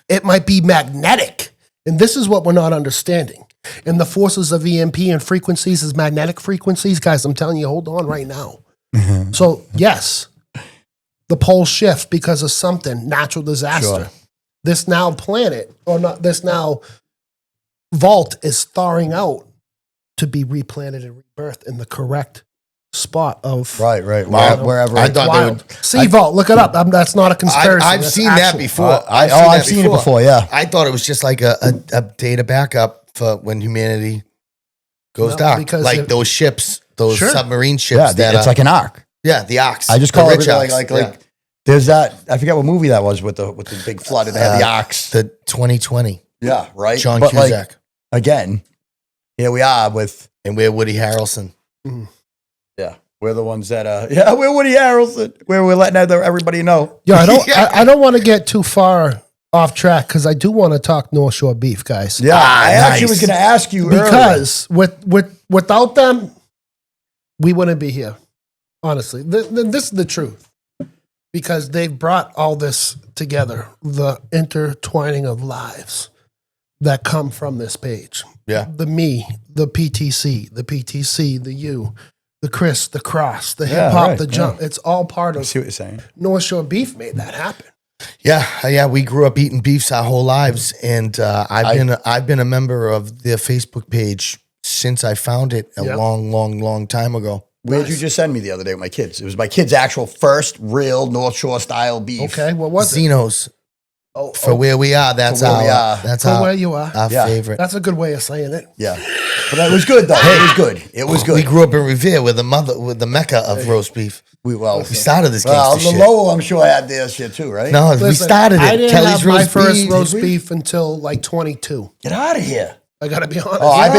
It might be magnetic. And this is what we're not understanding. And the forces of ENP and frequencies is magnetic frequencies. Guys, I'm telling you, hold on right now. So, yes, the poles shift because of something, natural disaster. Sure. This now planet, or not, this now vault is thawing out to be replanted and rebirthed in the correct spot of right. Wherever. I thought they would. Sea vault. Look it up. That's not a conspiracy. I've seen that before. I've seen it before. Yeah. I thought it was just like a data backup for when humanity goes dark, because like those ships, those submarine ships. Yeah, it's like an arc. Yeah, the arcs. I just call it like there's that. I forget what movie that was with the big flood and they had the arcs. The 2020. Yeah, right. John but Cusack. Again, here we are with, and we're Woody Harrelson. Yeah, we're the ones that we're Woody Harrelson. We're letting everybody know. Yeah, I don't want to get too far off track because I do want to talk North Shore beef, guys. Yeah, I actually was going to ask you because without them, we wouldn't be here. Honestly, this is the truth, because they've brought all this together, the intertwining of lives that come from this page. Yeah, the me, the PTC, the you. The Chris, the Cross, the hip hop, the jump. It's all part of. I see what you're saying. North Shore Beef made that happen. Yeah. We grew up eating beefs our whole lives, and I've been a member of their Facebook page since I found it a long time ago. Where'd you just send me the other day with my kids? It was my kids' actual first real North Shore style beef. Okay, what was Zeno's. For where we are, that's where you are. Our favorite. That's a good way of saying it. Yeah, but it was good though. It was good. It was good. We grew up in Revere, with the mecca of roast beef. We started this gangster shit. Lowell, I'm sure had their shit too, right? No, we started it. I didn't Kelly's have my first roast beef until like 22. Get out of here. I gotta be honest. I've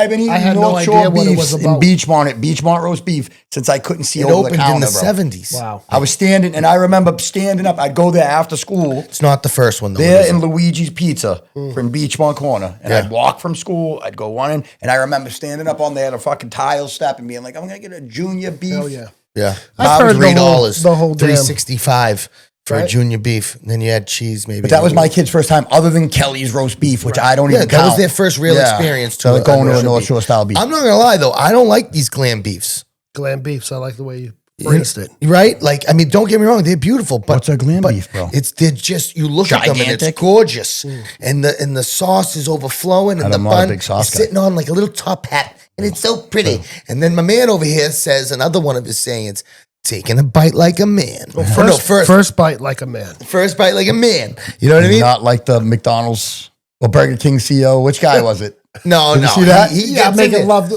been eating I had North no Shore idea what it was beefs about. in Beachmont roast beef since I couldn't see It over opened the counter, in the bro. 70s. Wow. I was standing, and I remember standing up. I'd go there after school. It's not the first one, though. There in Luigi's Pizza from Beachmont Corner. And I'd walk from school. I'd go running. And I remember standing up on there, the fucking tile step, and being like, I'm going to get a junior beef. Hell yeah. Yeah. I've heard $3, the whole damn- $3.65 for a junior beef. And then you had cheese, maybe. But that was my kid's first time, other than Kelly's roast beef, which I don't even count. That was their first real experience. So going to a North Shore style beef. I'm not going to lie, though. I don't like these glam beefs. Glam beefs. I like the way you phrased it. Right? Like, I mean, don't get me wrong. They're beautiful. But what's a glam beef, bro? They're just, you look at them and it's gorgeous. And the sauce is overflowing and the bun is sitting on like a little top hat. And it's so pretty. And then my man over here says another one of his sayings, taking a bite like a man. Well, first bite like a man. First bite like a man. You know what I mean? Not like the McDonald's or Burger King CEO. Which guy was it? No. Did you see that? He making love.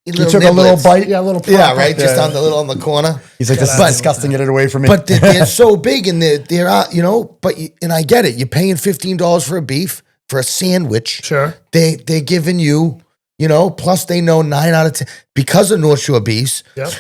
He took a little bite. Yeah, a little. Yeah, right. Just on the corner. He's like, this is disgusting. Get it away from me. But they're so big, and they're and I get it. You're paying $15 for a beef for a sandwich. Sure. They're giving you, you know, plus they know 9 out of 10 because of North Shore Beefs. Yep.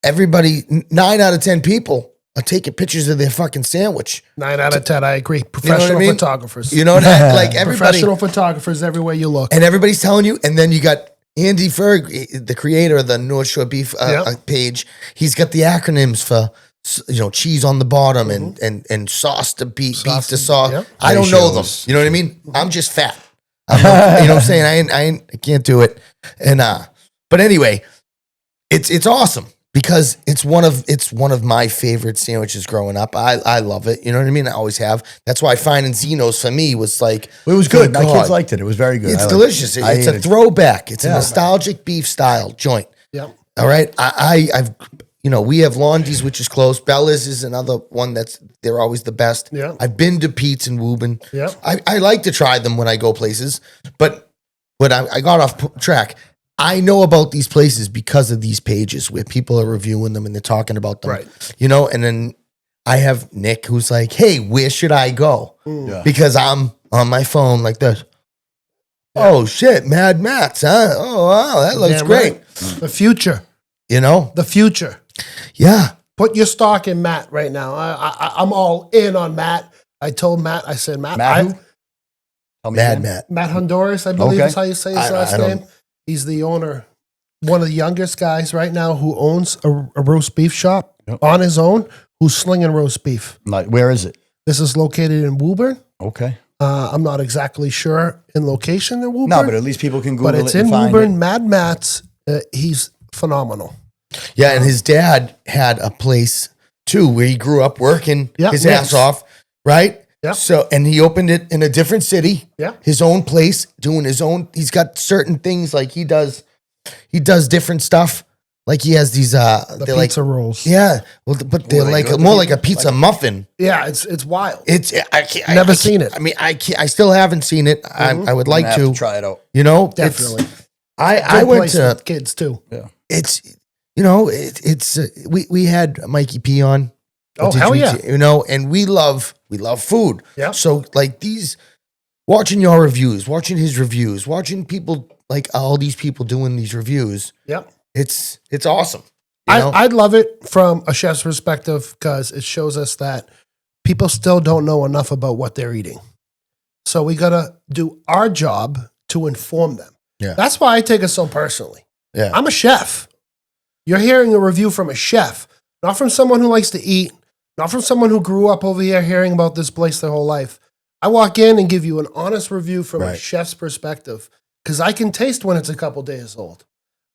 Everybody, 9 out of 10 people are taking pictures of their fucking sandwich. 9 out of 10, I agree. You know what Professional I mean? photographers. You know what I mean? Like everybody, Professional photographers everywhere you look. and everybody's telling you. And then you got Andy Ferg, the creator of the North Shore Beef page. He's got the acronyms for, you know, cheese on the bottom and sauce to beef to sauce. Yep. I don't know them. You know what I mean? I'm just fat. You know what I'm saying? I can't do it. And but anyway, it's awesome because it's one of my favorite sandwiches growing up. I love it. You know what I mean? I always have. That's why finding Zeno's for me was like, It was good. My God. kids liked it. It was very good. It's I liked delicious. it. I It's ate a it. throwback. It's a nostalgic beef style joint. Yeah. All right. I've you know, we have Londy's, which is close. Bella's is another one they're always the best. Yeah. I've been to Pete's and Woburn. Yeah. I like to try them when I go places, but I got off track. I know about these places because of these pages where people are reviewing them and they're talking about them. Right. You know, and then I have Nick who's like, hey, where should I go? Yeah. Because I'm on my phone like this. Oh shit, Mad Matt's, huh? Oh wow, that looks Damn great. right. The future. You know? The future. Yeah. Put your stock in Matt right now. I'm all in on Matt. I told Matt, I said, Matt, Matt who? Tell me Mad again. Matt. Matt Honduras, I believe Okay. is how you say his I last don't- name. He's the owner, one of the youngest guys right now who owns a roast beef shop on his own, who's slinging roast beef. Like, where is it? This is located in Woburn. Okay. I'm not exactly sure in location in Woburn. No, but at least people can Google but it's it and in find Woburn. it. Mad Matt's, he's phenomenal. Yeah, and his dad had a place too where he grew up working Yeah, his yes. ass off, right? Yeah. So, and he opened it in a different city. Yeah. His own place, doing his own. He's got certain things like he does different stuff. Like he has these, The they're like, pizza rolls. yeah, well, but they're they like good? more like a pizza muffin. Yeah, it's wild. It's I can't, Never I seen can't- it. I mean, I can't, I still haven't seen it. I would I'm like gonna have to. try it out. You know, Definitely. I Good went place to. with kids too. It's you know it's we had Mikey P on. Oh, Did hell you- yeah. You know, and we love food. Yeah. So like watching your reviews, watching his reviews, watching people like all these people doing these reviews, Yep. it's awesome. You know? I'd love it from a chef's perspective because it shows us that people still don't know enough about what they're eating. So we got to do our job to inform them. Yeah. That's why I take it so personally. Yeah. I'm a chef. You're hearing a review from a chef, not from someone who likes to eat, not from someone who grew up over here hearing about this place their whole life. I walk in and give you an honest review from a Right. chef's perspective because I can taste when it's a couple days old.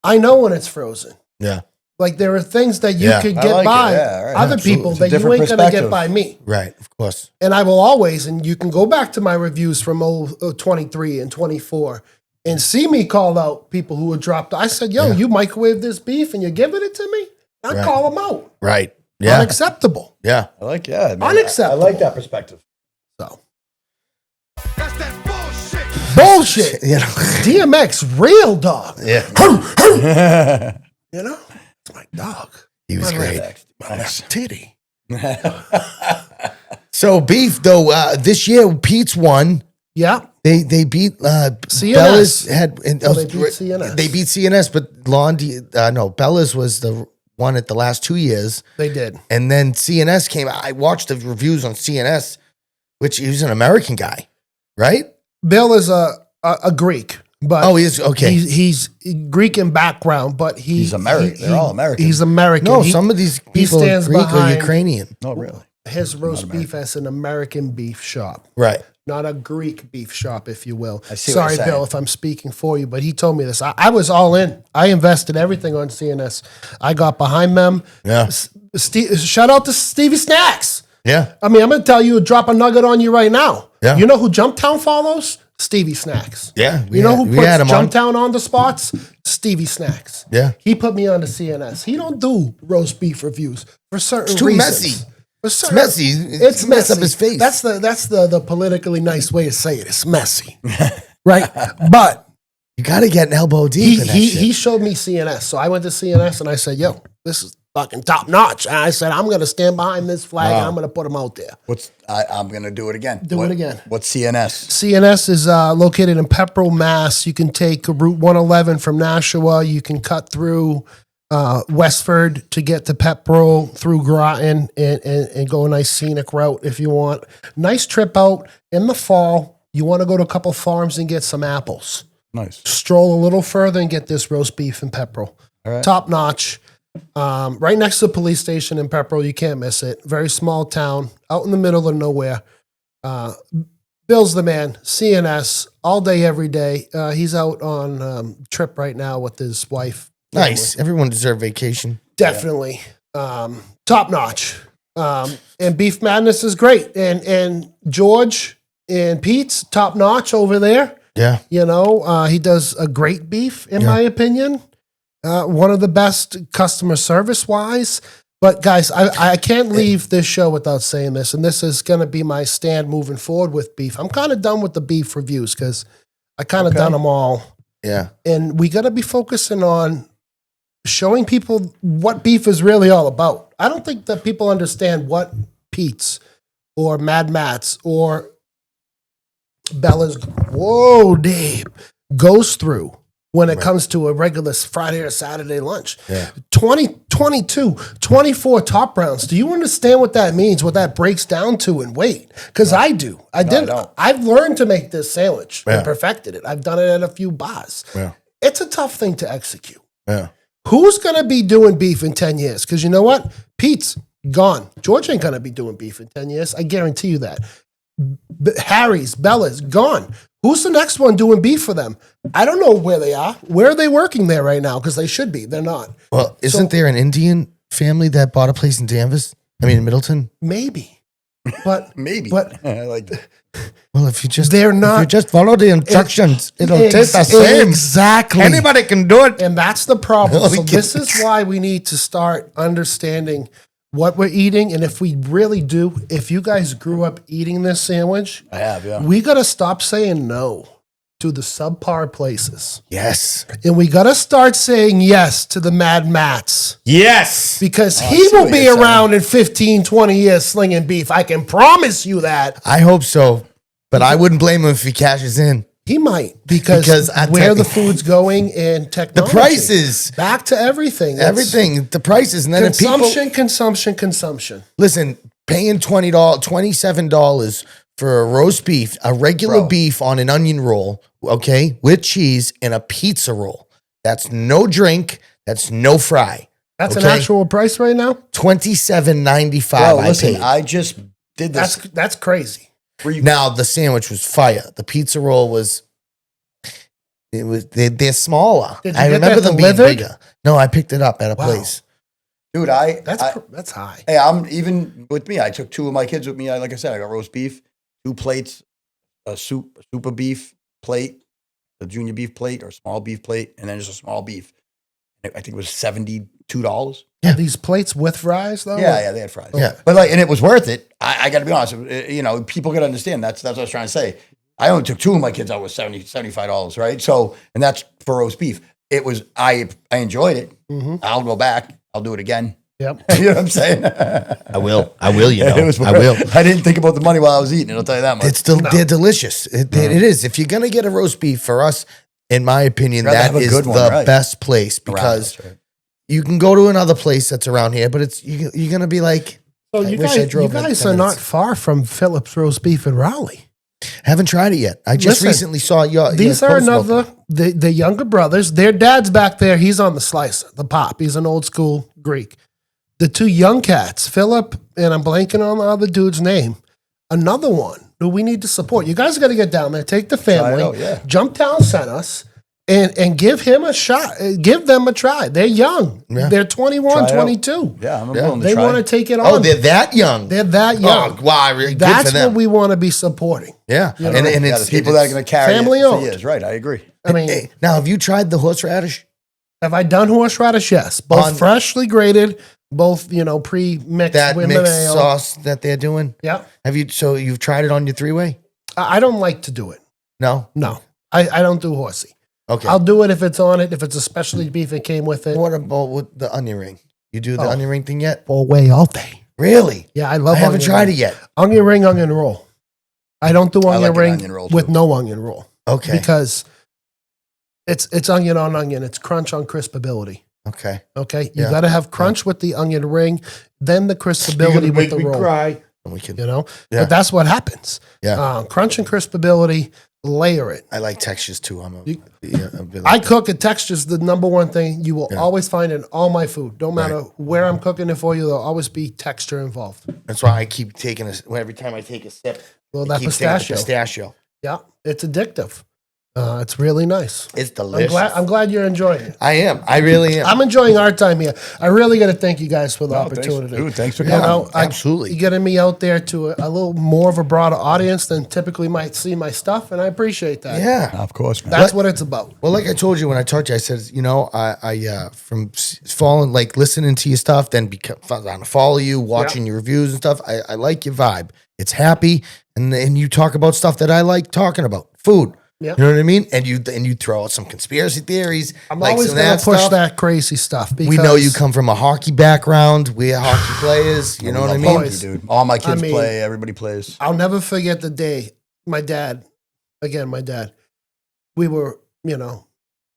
I know when it's frozen. Yeah. Like there are things that you Yeah. could I get like it. by Yeah, right. other Absolutely. people It's a that you different ain't gonna get perspective. by me. Right. Of course. And I will always, and you can go back to my reviews from 23 and 24 and see me call out people who were dropped. I said, yo, you microwave this beef and you're giving it to me? I Right. call them out. Right. Yeah. Unacceptable. Yeah. I like, yeah. Man, Unacceptable. I like that perspective. So. Bullshit. You know. DMX, real dog. Yeah. You know? It's my dog. He was My great. red. Nice. Titty. So beef though, this year Pete's won. Yeah. They beat CNS. Bella's had and Oh, they beat CNS. They beat CNS, but Bella's was the one at the last 2 years, They did. and then CNS came. I watched the reviews on CNS, which he was an American guy, right? Bill is a Greek, but Oh, he is okay. He's Greek in background, but He's American. They're all American. He's American. No, He- some of these he people are stands Greek or behind- Ukrainian, Oh, really? his roast beef as an American beef shop, right? not a Greek beef shop, if you will. I see what Sorry, you're saying. Bill, if I'm speaking for you, but he told me this. I was all in. I invested everything on CNS. I got behind them. Yeah, Shout out to Stevie Snacks. yeah. I mean, I'm going to tell you, drop a nugget on you right now. Yeah. You know who JumpTown follows? Stevie Snacks. Yeah, You know who we puts had him on. JumpTown on the spots? Stevie Snacks. Yeah. He put me on the CNS. He don't do roast beef reviews for certain It's too reasons. messy. For It's certain- messy. It's mess messy. up his face. That's the politically nice way to say it. It's messy. Right? But You got to get an elbow deep in that shit. he showed me CNS. So I went to CNS and I said, yo, this fucking top notch. And I said, I'm going to stand behind this flag and I'm going to put them out there. I'm going to do it again. Do it again. What's CNS? CNS is located in Pepperell, Mass. You can take Route 111 from Nashua. You can cut through Westford to get to Pepperell through Groton and go a nice scenic route if you want. Nice trip out in the fall. You want to go to a couple farms and get some apples. Nice. Stroll a little further and get this roast beef in Pepperell. All right. Top notch. Right next to the police station in Pepperell. You can't miss it. Very small town out in the middle of nowhere. Bill's the man. CNS all day, every day. He's out on trip right now with his wife. Nice. Everyone deserves vacation. Definitely. Top notch. And Beef Madness is great. And George and Pete's top notch over there. Yeah. You know, he does a great beef, in my opinion. One of the best customer service wise. But guys, I can't leave this show without saying this. And this is going to be my stand moving forward with beef. I'm kind of done with the beef reviews because I kind of done them all. Yeah. And we got to be focusing on showing people what beef is really all about. I don't think that people understand what Pete's or Mad Matt's or Bella's, Dave, goes through when it comes to a regular Friday or Saturday lunch. Yeah. 20, 22, 24 top rounds. Do you understand what that means, what that breaks down to in weight? Because I do. I don't. I've learned to make this sandwich Yeah. and perfected it. I've done it at a few bars. Yeah. It's a tough thing to execute. Yeah. Who's going to be doing beef in 10 years? Because you know what? Pete's gone. George ain't going to be doing beef in 10 years. I guarantee you that. Harry's, Bella's gone. Who's the next one doing beef for them? I don't know where they are. Where are they working there right now? Because they should be. They're not. Well, isn't there an Indian family that bought a place in Danvers? I mean, in Middleton? Maybe. But Maybe. But I like that. Well, if you just They're not- if you just follow the instructions, it'll taste the same. Exactly. Anybody can do it. And that's the problem. We So can- this is why we need to start understanding what we're eating. And if we really do, if you guys grew up eating this sandwich, I have, yeah. we got to stop saying no to the subpar places. Yes. And we got to start saying yes to the Mad Matts. Yes. Because I he see will what be you're saying. around in 15, 20 years slinging beef. I can promise you that. I hope so. But I wouldn't blame him if he cashes in. He might. Because I where tell the you- food's going and The technology. prices. Back to everything. That's Everything. The prices. And then if people consumption. listen, paying $27 for a roast beef, a regular Bro. beef on an onion roll, okay, with cheese and a pizza roll. That's no drink. That's no fry. That's an Okay. actual price right now? $27.95. Bro, listen, I paid. I just did this. That's crazy. Now the sandwich was fire. The pizza roll was. They're smaller. Did you I get remember that them being delivered? bigger. No, I picked it up at a Wow. place. Dude, That's high. hey, I'm even with me. I took two of my kids with me. Like I said, I got roast beef, 2 plates, a super beef plate, a junior beef plate or small beef plate, and then just a small beef. I think it was $72. Are these plates with fries though? Yeah, they had fries. Yeah. But and it was worth it. I got to be honest. People got to understand. That's what I was trying to say. I only took 2 of my kids out with $75, right? So, and that's for roast beef. It was, I enjoyed it. Mm-hmm. I'll go back. I'll do it again. Yep. You know what I'm saying? I will. You know. It was I will. I didn't think about the money while I was eating. I'll tell you that much. It's still they're delicious. It is. If you're gonna get a roast beef for us, in my opinion, Rather that have a is good the one, right? best place because That's right. you can go to another place that's around here, but it's you're gonna be like, So I you wish I guys, drove like 10 are not minutes. far from Phillips Roast Beef in Raleigh. haven't tried it yet. I just Listen, recently saw your. These your are post about another the younger brothers. Their dad's back there. He's on the slicer, the pop. He's an old school Greek. The 2 young cats, Philip, and I'm blanking on the other dude's name. Another one who we need to support. You guys got to get down there. Take the family. out, yeah. JumpTown sent us. And give him a shot. Give them a try. They're young. Yeah. They're 21, Try it out. 22. Yeah, I'm Yeah. willing to They try. want to take it Oh, on. they're that young. They're that young. Oh, wow, really good That's for them. what we want to be supporting. Yeah, You know, and Yeah, it's the people that are going to carry family it for owned. years. Right, I agree. I mean, Hey, now, have you tried the horseradish? have I done horseradish? Yes. Both On- freshly grated, both, pre-mixed That with mixed ale. sauce that they're doing. Yeah. Have you? So you've tried it on your 3-way? I don't like to do it. No. No. I don't do horsey. Okay. I'll do it if it's on it, if it's a specialty beef that came with it. What about with the onion ring? You do the onion ring thing yet? Full way all day. Really? Yeah, I love. I haven't onion tried ring. it yet. Onion ring, onion roll. I don't do onion like an ring onion roll, with too. no onion roll. Okay. Because it's onion on onion. It's crunch on crispability. Okay. Okay, you Yeah. got to have crunch with the onion ring, then the crispability with the roll. And we can. You know, Yeah. but that's what happens. Yeah. Crunch and crispability. Layer it. I like textures too. I cook it. Texture's the number one thing you will Yeah. always find in all my food. Don't matter Right. where I'm cooking it for you. There'll always be texture involved. That's why I keep taking this. Every time I take a sip, Well, I that keep taking the pistachio. pistachio. Yeah, it's addictive. It's really nice. It's delicious. I'm glad you're enjoying it. I am. I really am. I'm enjoying our time here. I really got to thank you guys for the No, thanks- opportunity. dude, thanks for You coming. know, Absolutely. you getting me out there to a little more of a broader audience than typically might see my stuff, and I appreciate that. Yeah. Of course, man. That's what it's about. Well, like I told you when I talked to you, I said, you know, from following, like listening to your stuff, then to follow you, watching your reviews and stuff. I like your vibe. It's happy, and you talk about stuff that I like talking about, food. Yeah. You know what I mean? And you throw out some conspiracy theories. I'm like always some going of to push stuff. that crazy stuff. Because We know you come from a hockey background. We're hockey players. You know what I Love mean? hockey, dude. All my kids mean- play. Everybody plays. I'll never forget the day my dad, we were,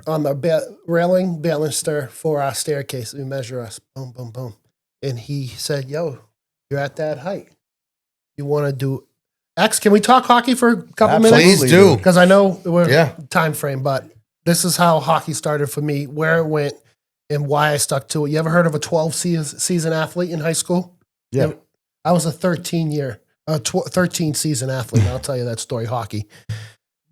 on the railing baluster for our staircase. We measure us, boom, boom, boom. And he said, yo, you're at that height. You want to do X? Can we talk hockey for a couple minutes? Please do. Because I know we're Yeah. time frame, but this is how hockey started for me, where it went, and why I stuck to it. You ever heard of a 12-season athlete in high school? Yeah. I was a 13-season athlete. And I'll tell you that story, hockey.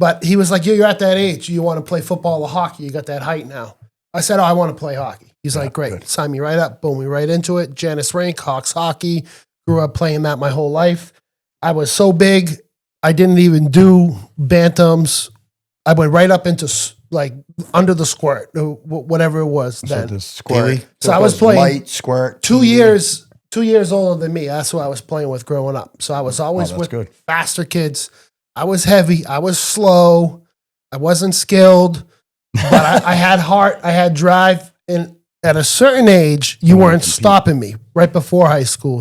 But he was like, you're at that age. You want to play football or hockey. You got that height now. I said, I want to play hockey. He's like, great. good. Sign me right up. Boom, we right into it. Janice Rink, Hawks hockey. Grew up playing that my whole life. I was so big, I didn't even do bantams. I went right up into like under the squirt, or whatever it was So then. the squirt. Pee-wee? So I was playing light squirt. 2 years. 2 years older than me. That's who I was playing with growing up. So I was always that's with good. faster kids. I was heavy. I was slow. I wasn't skilled, but I had heart. I had drive. And at a certain age, you weren't stopping me. Right before high school,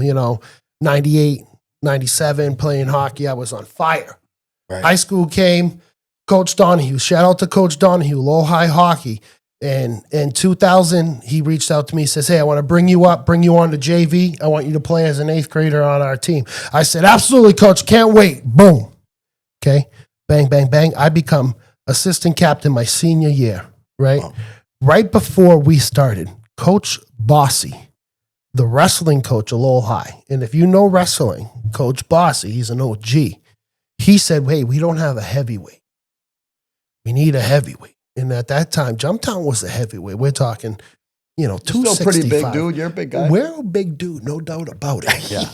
98, 97, playing hockey, I was on fire. Right. High school came, Coach Donahue. Shout out to Coach Donahue, Lowell High Hockey. And in 2000, he reached out to me, says, hey, I want to bring you up, bring you on to JV. I want you to play as an 8th grader on our team. I said, absolutely, coach. Can't wait. Boom. Okay. Bang, bang, bang. I become assistant captain my senior year, right? Wow. Right before we started, Coach Bossy, the wrestling coach of Lowell High. And if you know wrestling, Coach Bossy, he's an OG. He said, hey, we don't have a heavyweight. We need a heavyweight. And at that time, JumpTown was a heavyweight. We're talking, You're 265. still pretty big, dude. You're a big guy. We're a big dude, no doubt about it. Yeah.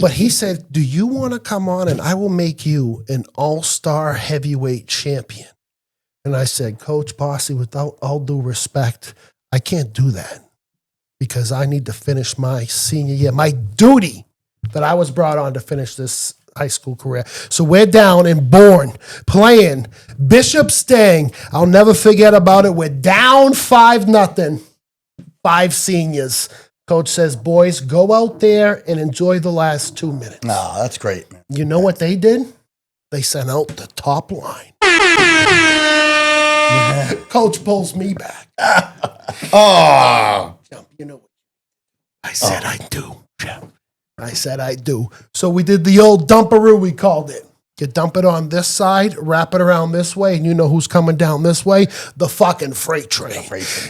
But he said, do you want to come on and I will make you an all-star heavyweight champion? And I said, Coach Bossy, without all due respect, I can't do that because I need to finish my senior year, my duty that I was brought on to finish this high school career. So we're down in Bourne playing Bishop Stang. I'll never forget about it. We're down 5-0, 5 seniors. Coach says, boys, go out there and enjoy the last 2 minutes. No, that's great, man. You know what they did? They sent out the top line. Coach pulls me back. Oh, You know, I said I do, Jeff. I said I do. So we did the old dumperoo, we called it. You dump it on this side, wrap it around this way, and you know who's coming down this way? The fucking freight train.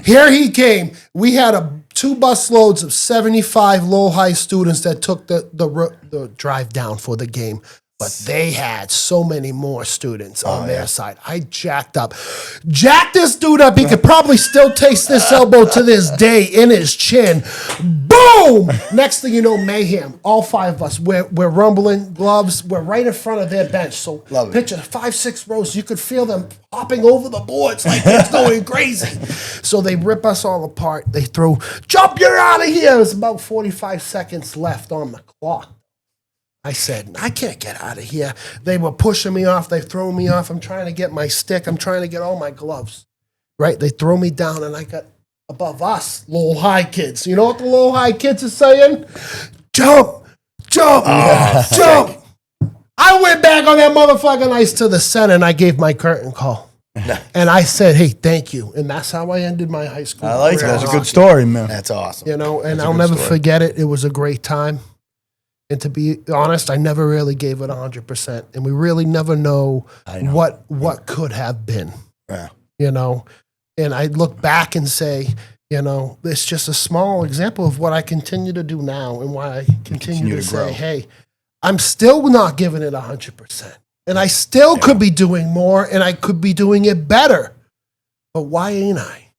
Here he came. We had 2 bus loads of 75 Lowell High students that took the drive down for the game. But they had so many more students on their side. I jacked this dude up. He could probably still taste this elbow to this day in his chin. Boom! Next thing you know, mayhem. All 5 of us. We're rumbling, gloves. We're right in front of their bench. So Love it. picture 5-6 rows. You could feel them hopping over the boards like it's going crazy. So they rip us all apart. They throw, jump, you're out of here. There's about 45 seconds left on the clock. I said, I can't get out of here. They were pushing me off. They throw me off. I'm trying to get my stick. I'm trying to get all my gloves. Right? They throw me down, and I got above us, Lowell High kids. You know what the Lowell High kids are saying? Jump, jump, jump. I went back on that motherfucking ice to the center and I gave my curtain call. And I said, hey, thank you. And that's how I ended my high school. I like it. career. That's a good story, man. That's awesome. You know, and That's a I'll good never story. forget it. It was a great time. And to be honest, I never really gave it 100%. And we really never know, what could have been. Yeah. You know, and I look back and say, you know, it's just a small example of what I continue to do now and why I continue to grow. say, hey, I'm still not giving it 100%. And I still could be doing more and I could be doing it better. But why ain't I?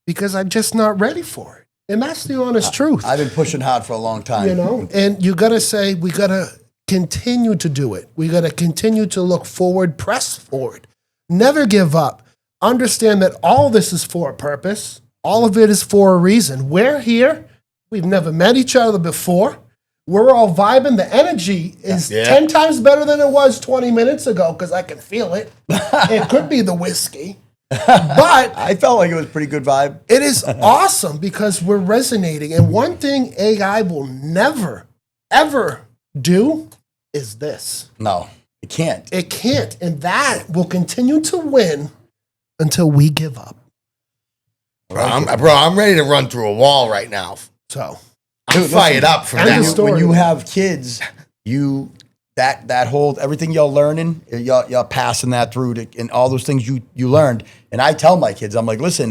Because I'm just not ready for it. And that's the honest truth. I've been pushing hard for a long time. You know, and you got to say, we got to continue to do it. We got to continue to look forward, press forward, never give up. Understand that all this is for a purpose. All of it is for a reason. We're here. We've never met each other before. We're all vibing. The energy is 10 times better than it was 20 minutes ago because I can feel it. It could be the whiskey. But I felt like it was a pretty good vibe. it is awesome because we're resonating. And one thing AI will never, ever do is this. No, it can't. It can't. And that will continue to win until we give up. Bro, I'm ready to run through a wall right now. So I'm fired up from End of that. story. When you have kids, that whole everything you're learning, you're passing that through to, and all those things you learned. And I tell my kids, I'm like, listen,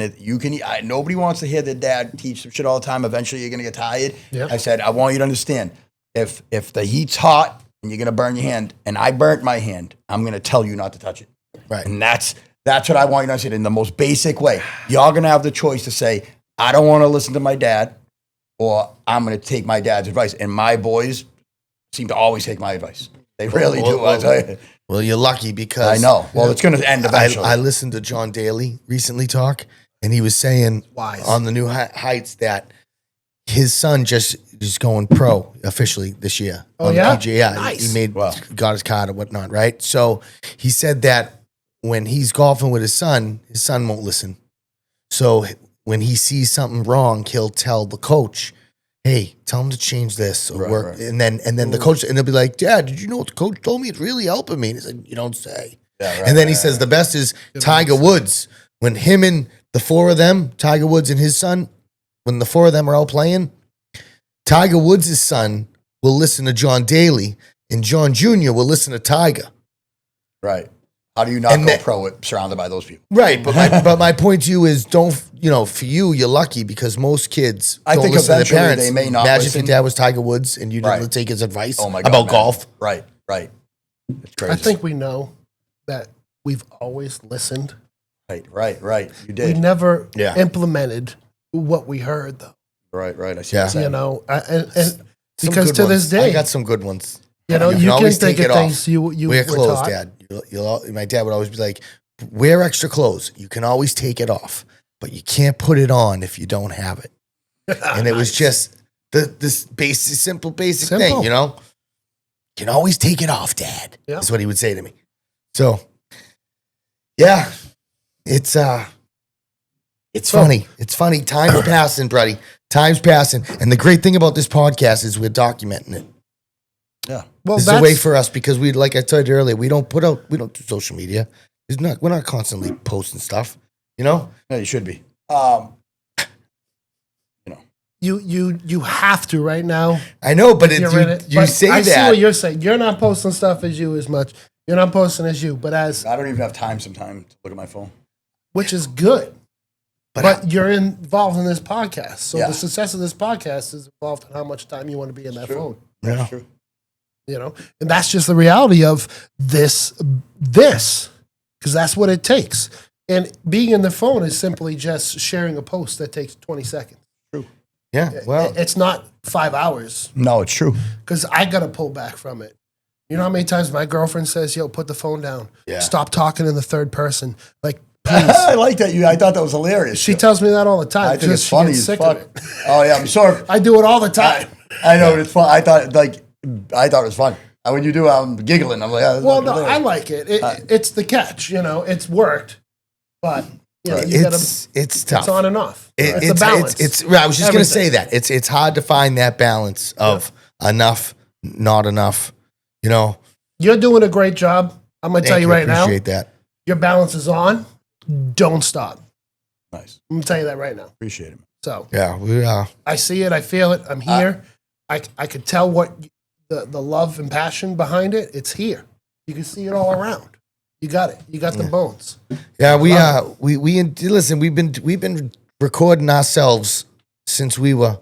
nobody wants to hear their dad teach some shit all the time. Eventually, you're gonna get tired. Yeah. I said, I want you to understand, if the heat's hot and you're gonna burn your hand, and I burnt my hand, I'm gonna tell you not to touch it. Right. And that's what I want you to understand in the most basic way. Y'all gonna have the choice to say, I don't want to listen to my dad, or I'm gonna take my dad's advice. And my boys seem to always take my advice. They really do. I tell you. Well, you're lucky because I know. Well, it's going to end eventually. I listened to John Daly recently talk, and he was saying on the New Heights that his son just is going pro officially this year. Oh, on yeah? the PGA. Nice. He got his card and whatnot, right? So he said that when he's golfing with his son won't listen. So when he sees something wrong, he'll tell the coach, hey, tell him to change this or work. Right. And then the coach, and he'll be like, Dad, did you know what the coach told me? It's really helping me. And he's like, you don't say. Yeah, right, and then he says the best is Tiger Woods. When him and the four of them, Tiger Woods and his son, when the four of them are all playing, Tiger Woods' son will listen to John Daly and John Jr. will listen to Tiger. Right. How do you not go pro surrounded by those people? Right, but my point to you is for you, you're lucky because most kids don't listen to their parents. They may not Imagine listen. if your dad was Tiger Woods and you didn't take his advice about man. golf. Right. It's crazy. I think we know that we've always listened. Right. You did. We never implemented what we heard, though. Right. I see what you're saying. You know, and because to this day, I got some good ones. You know, you can think of things you wear clothes, taught. Dad. My dad would always be like, wear extra clothes. You can always take it off, but you can't put it on if you don't have it. And it was just this simple thing, you know? You can always take it off, Dad. Yeah. That's what he would say to me. So, yeah, it's funny. It's funny. Time's passing, buddy. Time's passing. And the great thing about this podcast is we're documenting it. Yeah. Well, this is a way for us because like I told you earlier, we don't do social media. We're not constantly posting stuff, you know? No, you should be. You have to right now. I know, but you say that. I see what you're saying. You're not posting stuff as you as much. You're not posting as you, but as I don't even have time sometimes to look at my phone. Which is good. But you're involved in this podcast. So the success of this podcast is involved in how much time you want to be in that phone. Yeah. That's true. You know, and that's just the reality of this, because that's what it takes. And being in the phone is simply just sharing a post that takes 20 seconds. True. Yeah. Well, it's not 5 hours. No, it's true. Because I got to pull back from it. You know how many times my girlfriend says, yo, put the phone down. Yeah. Stop talking in the third person. Like, please. I like that. I thought that was hilarious. She tells me that all the time. I think it's funny as fuck. It. Oh, yeah, I'm sorry. I do it all the time. I know, it's fun. I thought it was fun. When you do, I'm giggling. I'm like, well, no, I like it. It's the catch. You know, it's worked. But, You know, you gotta, it's tough. it's on and off. It's a It's balance. I was just going to say Everything. that. It's hard to find that balance of enough, not enough, you know. You're doing a great job. I'm going to tell you right now. Appreciate that. Your balance is on. Don't stop. Nice. I'm going to tell you that right now. Appreciate it. So Yeah, we are. I see it. I feel it. I'm here. I could tell what the love and passion behind it. It's here. You can see it all around. You got it. You got the bones. Yeah, we listen, we've been recording ourselves since we were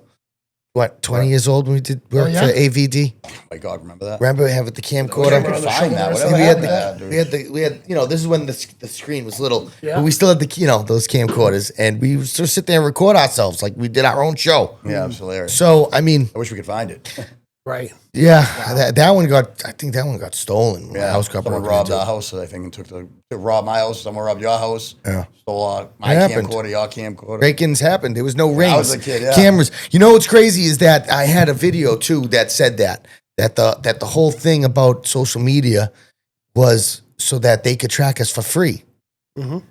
what, 20 years old when we did work for AVD. Oh my God, remember that? Remember we have the camcorder? I could find that. See, Whatever we had you know, this is when the screen was little, Yeah. but we still had those camcorders, and we would still sit there and record ourselves like we did our own show. Yeah, it was hilarious. So I mean, I wish we could find it. Right. yeah, that one got. I think that one got stolen. Yeah, The house got someone broken robbed into. our house, I think, and took robbed my house. Someone robbed your house. Yeah. Stole my It happened. camcorder, your camcorder. Break-ins happened. There was no rings. I was a kid, yeah. Cameras. You know what's crazy is that I had a video too that said that the whole thing about social media was so that they could track us for free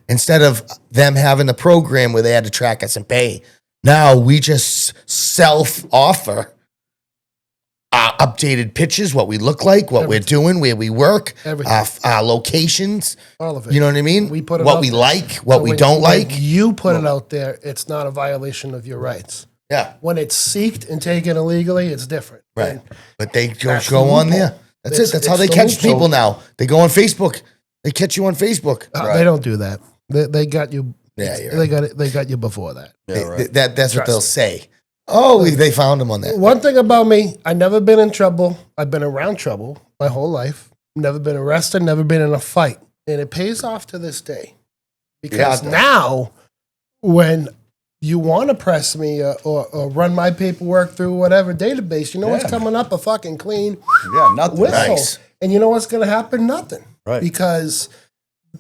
instead of them having the program where they had to track us and pay. Now we just self-offer updated pictures, what we look like, what we're doing, where we work, Everything. our locations. All of it. You know what I mean? We put it what out we there. like, what So we when- don't when like. You put it out there. It's not a violation of your rights. Yeah. When it's seeked and taken illegally, it's different. Right. And But they just that's go the on loophole. there. That's It's- it. That's how it's they the catch loophole. people now. They go on Facebook. They catch you on Facebook. They don't do that. They got you. Yeah, you're They got it. They got you before that. Yeah, right. That's what Trust they'll me. say. Oh, they found him on that. One thing about me, I never been in trouble. I've been around trouble my whole life. Never been arrested. Never been in a fight, and it pays off to this day. Because Yeah, now, when you want to press me or run my paperwork through whatever database, you know what's Yeah. coming up? A fucking clean Yeah, nothing. whistle. Nice. And you know what's going to happen? Nothing. Right. Because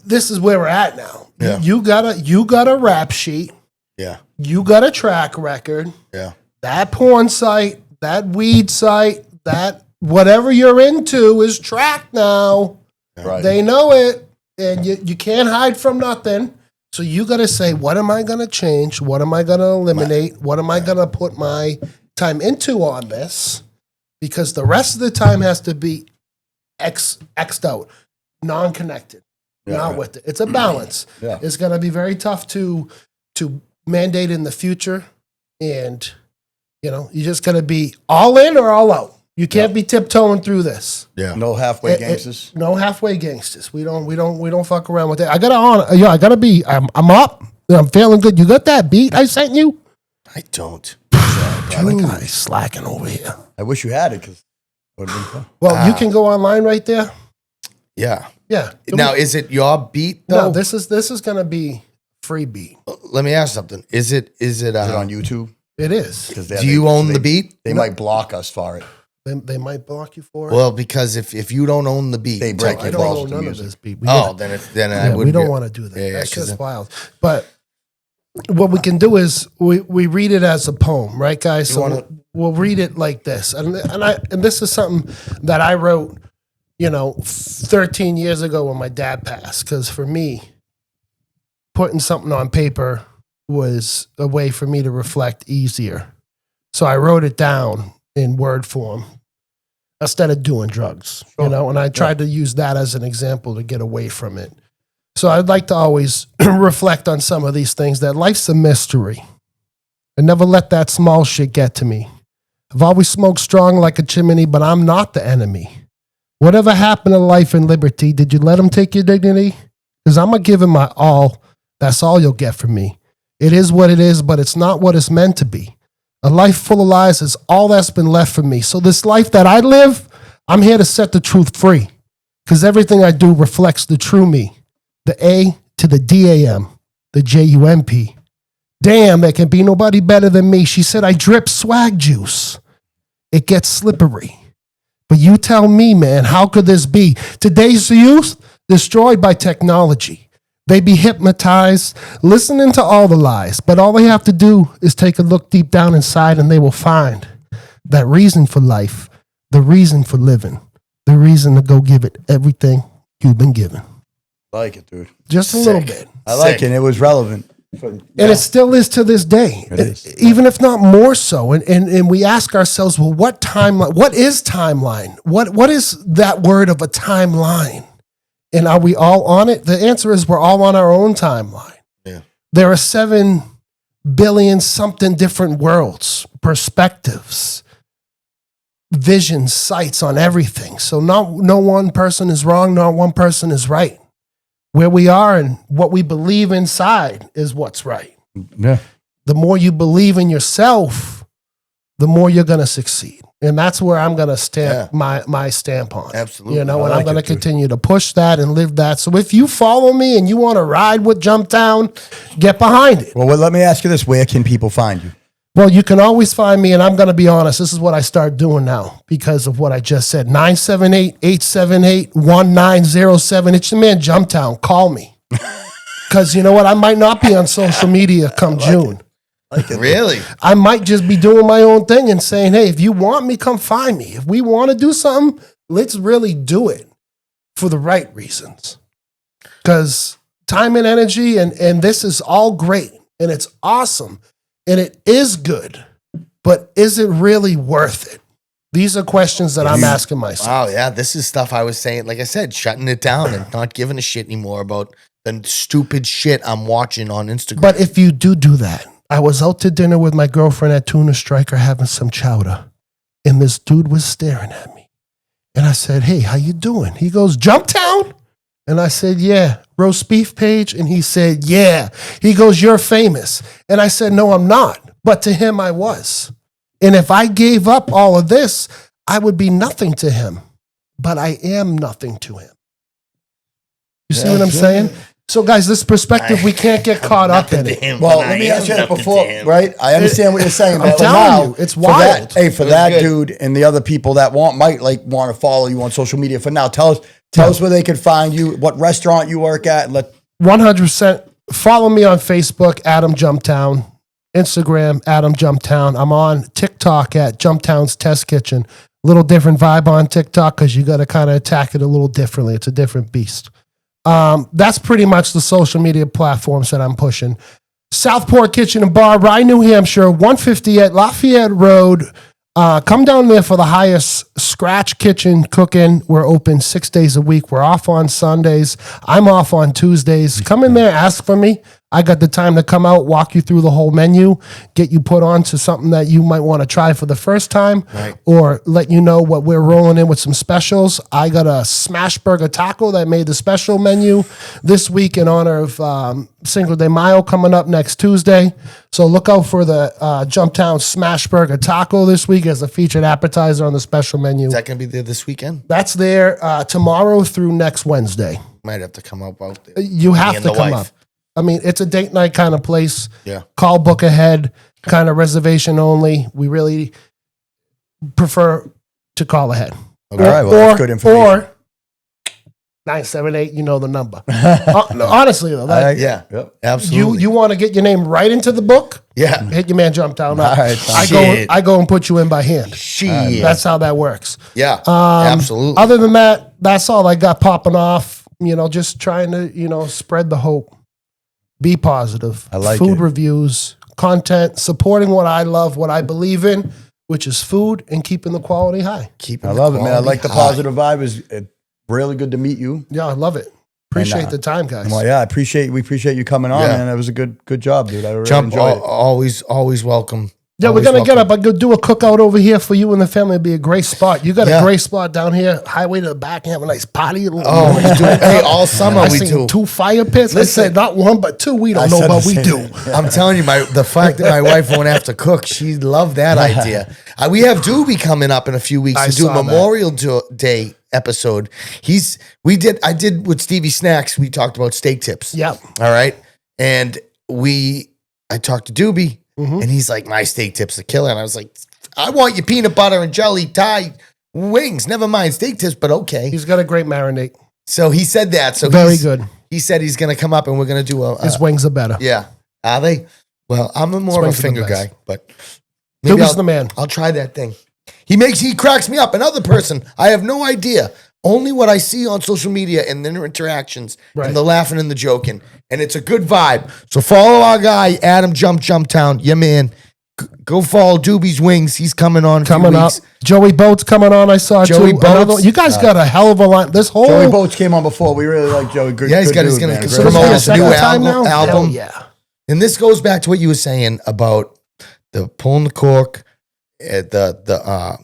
this is where we're at now. Yeah. You got a rap sheet. Yeah. You got a track record. Yeah. That porn site, that weed site, that whatever you're into is tracked now. Right. They know it, and you can't hide from nothing. So you got to say, what am I going to change? What am I going to eliminate? What am I going to put my time into on this? Because the rest of the time has to be X'd out, non-connected, not right. with it. It's a balance. Yeah. It's going to be very tough to mandate in the future, and you just got to be all in or all out. You can't be tiptoeing through this. Yeah. No halfway gangsters. No halfway gangsters. We don't fuck around with that. I gotta be. I'm up. I'm feeling good. You got that beat I sent you? I don't. That guy's slacking over here. I wish you had it because would have been fun. Well, you can go online right there. Yeah. Yeah. Now, is it your beat? No, though? this is gonna be free beat. Let me ask something. Is it? Is it on YouTube? It is. 'Cause Do you own the beat? They might block us for it. They might block you for it. Well, because if you don't own the beat, They break I your don't balls know with the none of music. this beat. I Yeah, would. we don't want to do that. Yeah, That's 'cause just wild. But what we can do is we read it as a poem, right, guys? So we'll read it like this, and this is something that I wrote, 13 years ago when my dad passed. Because for me, putting something on paper was a way for me to reflect easier. So I wrote it down in word form instead of doing drugs, and I tried to use that as an example to get away from it. So I'd like to always reflect on some of these things, that life's a mystery. I never let that small shit get to me. I've always smoked strong like a chimney, but I'm not the enemy. Whatever happened to life and liberty, did you let them take your dignity? Because I'm going to give it my all. That's all you'll get from me. It is what it is, but it's not what it's meant to be. A life full of lies is all that's been left for me. So this life that I live, I'm here to set the truth free. Because everything I do reflects the true me. The A to the DAM, the JUMP. Damn, there can be nobody better than me. She said, I drip swag juice. It gets slippery. But you tell me, man, how could this be? Today's youth, destroyed by technology. They be hypnotized, listening to all the lies. But all they have to do is take a look deep down inside and they will find that reason for life, the reason for living, the reason to go give it everything you've been given. I like it, dude. Just a little bit. I like it. And it was relevant. And it still is to this day, even if not more so. And we ask ourselves, well, what timeline? What is timeline? What is that word of a timeline? And are we all on it? The answer is we're all on our own timeline. Yeah. There are 7 billion something different worlds, perspectives, visions, sights on everything. So no one person is wrong, no one person is right. Where we are and what we believe inside is what's right. Yeah. The more you believe in yourself, the more you're going to succeed. And that's where I'm going to stamp my stamp on. Absolutely. You know, and I'm going to continue to push that and live that. So if you follow me and you want to ride with JumpTown, get behind it. Well, let me ask you this. Where can people find you? Well, you can always find me, and I'm going to be honest, this is what I start doing now because of what I just said. 978-878-1907. It's your man, JumpTown. Call me. Because you know what? I might not be on social media come June. Really? I might just be doing my own thing and saying, hey, if you want me, come find me. If we want to do something, let's really do it for the right reasons. Because time and energy, and this is all great, and it's awesome. And it is good, but is it really worth it? These are questions that I'm asking myself. Wow, yeah, this is stuff I was saying, like I said, shutting it down and not giving a shit anymore about the stupid shit I'm watching on Instagram. But if you do that, I was out to dinner with my girlfriend at Tuna Striker having some chowder, and this dude was staring at me. And I said, hey, how you doing? He goes, JumpTown? And I said, yeah. Roast beef page? And he said, yeah. He goes, you're famous. And I said, no, I'm not. But to him, I was. And if I gave up all of this, I would be nothing to him. But I am nothing to him. You see what I'm saying? So, guys, this perspective, we can't get caught up in it. Well, let me ask you that before, right? I understand what you're saying. I'm telling you, it's wild. For that dude and the other people that might want to follow you on social media for now, tell us where they can find you, what restaurant you work at. 100%. Follow me on Facebook, Adam JumpTown. Instagram, Adam JumpTown. I'm on TikTok at JumpTown's Test Kitchen. Little different vibe on TikTok because you got to kind of attack it a little differently. It's a different beast. That's pretty much the social media platforms that I'm pushing. Southport Kitchen and Bar, Rye, New Hampshire, 158 Lafayette Road. Come down there for the highest scratch kitchen cooking. We're open 6 days a week. We're off on Sundays. I'm off on Tuesdays. Come in there, ask for me. I got the time to come out, walk you through the whole menu, get you put on to something that you might want to try for the first time, or let you know what we're rolling in with some specials. I got a smash burger taco that made the special menu this week in honor of Cinco de Mayo coming up next Tuesday. So look out for the JumpTown smash burger taco this week as a featured appetizer on the special menu. Is that going to be there this weekend? That's there tomorrow through next Wednesday. Might have to come up out there. You have to come up. I mean, it's a date night kind of place. Yeah. Call, book ahead, kind of reservation only. We really prefer to call ahead. Okay. All right, well, that's good information. Or 978, you know the number. No, honestly, though. Absolutely. You want to get your name right into the book? Yeah. Hit your man JumpTown up. All right, I go and put you in by hand. Shit. That's how that works. Yeah, absolutely. Other than that, that's all I got popping off. You know, just trying to, spread the hope. Be positive. I like food it. reviews, content, supporting what I love, what I believe in, which is food and keeping the quality high. Keeping I the love it, man. I quality like the high. positive vibe. It's really good to meet you. Yeah, I love it. Appreciate the time, guys. Well, yeah, we appreciate you coming on, man. It was a good job, dude. I really enjoyed it. Always welcome. Yeah, we're Always going to get welcome. up. I go do a cookout over here for you and the family. It'd be a great spot. You got a great spot down here, highway to the back, and have a nice party. Oh, we do. Hey, all summer I we seen do. 2 fire pits. Listen. I said not 1, but 2. We don't know, but we do. I'm telling you, the fact that my wife won't have to cook, she loved that idea. We have Doobie coming up in a few weeks I to do saw a Memorial Day episode. I did with Stevie Snacks. We talked about steak tips. Yep. All right, and I talked to Doobie, and he's like, my steak tips are killer. And I was like, I want your peanut butter and jelly Thai wings. Never mind steak tips, but okay. He's got a great marinade. So he said that. So Very good. He said he's going to come up and we're going to do His wings are better. Yeah. Are they? Well, I'm more of a Swings are the finger best. guy, but maybe Doobie's the man. I'll try that thing. He cracks me up. Another person, I have no idea, only what I see on social media and their interactions Right. and the laughing and the joking. And it's a good vibe. So follow our guy, Adam JumpTown. Yeah, man. Go follow Doobie's Wings. He's coming on. Coming up. Joey Boats coming on. I saw Joey too. Boats. You guys got a hell of a line. This whole Joey Boats came on before. We really like Joey. Good, Yeah, he's good got. He's dude, going man. to Great promote guy. his new second time album. now? Hell yeah. And this goes back to what you were saying about the pulling the cork, the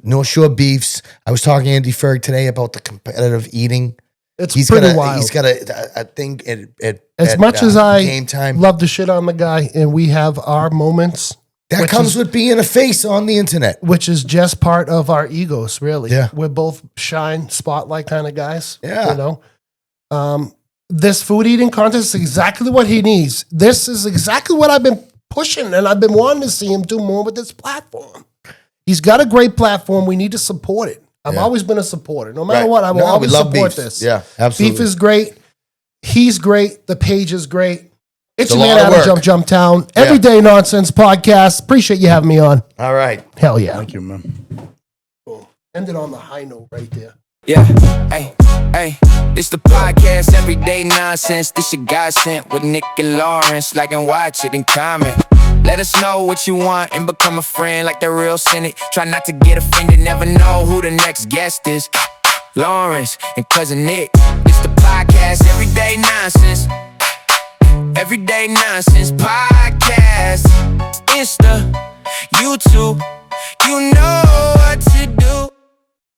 North Shore beefs. I was talking to Andy Ferg today about the competitive eating. It's He's pretty got wild. He's got a thing at As at, much as I game time. love to shit on the guy, and we have our moments, That which comes is- with being a face on the internet. which is just part of our egos, really. Yeah. We're both shine spotlight kind of guys. Yeah. You know, this food eating contest is exactly what he needs. This is exactly what I've been pushing, and I've been wanting to see him do more with this platform. He's got a great platform. We need to support it. I've Yeah. always been a supporter. No matter Right. what, I will No, we always love support beef. this. Yeah, absolutely. Beef is great. He's great. The page is great. It's It's a your man lot of Adam work. JumpTown. Yeah. Everyday Nonsense Podcast. Appreciate you having me on. All right. Hell yeah. Thank you, man. Ended on the high note right there. Yeah, hey, it's the podcast, everyday nonsense. This your God sent with Nick and Lawrence. Like and watch it and comment. Let us know what you want and become a friend like the real Senate. Try not to get offended, never know who the next guest is. Lawrence and Cousin Nick. It's the podcast, everyday nonsense. Everyday nonsense podcast. Insta, YouTube, you know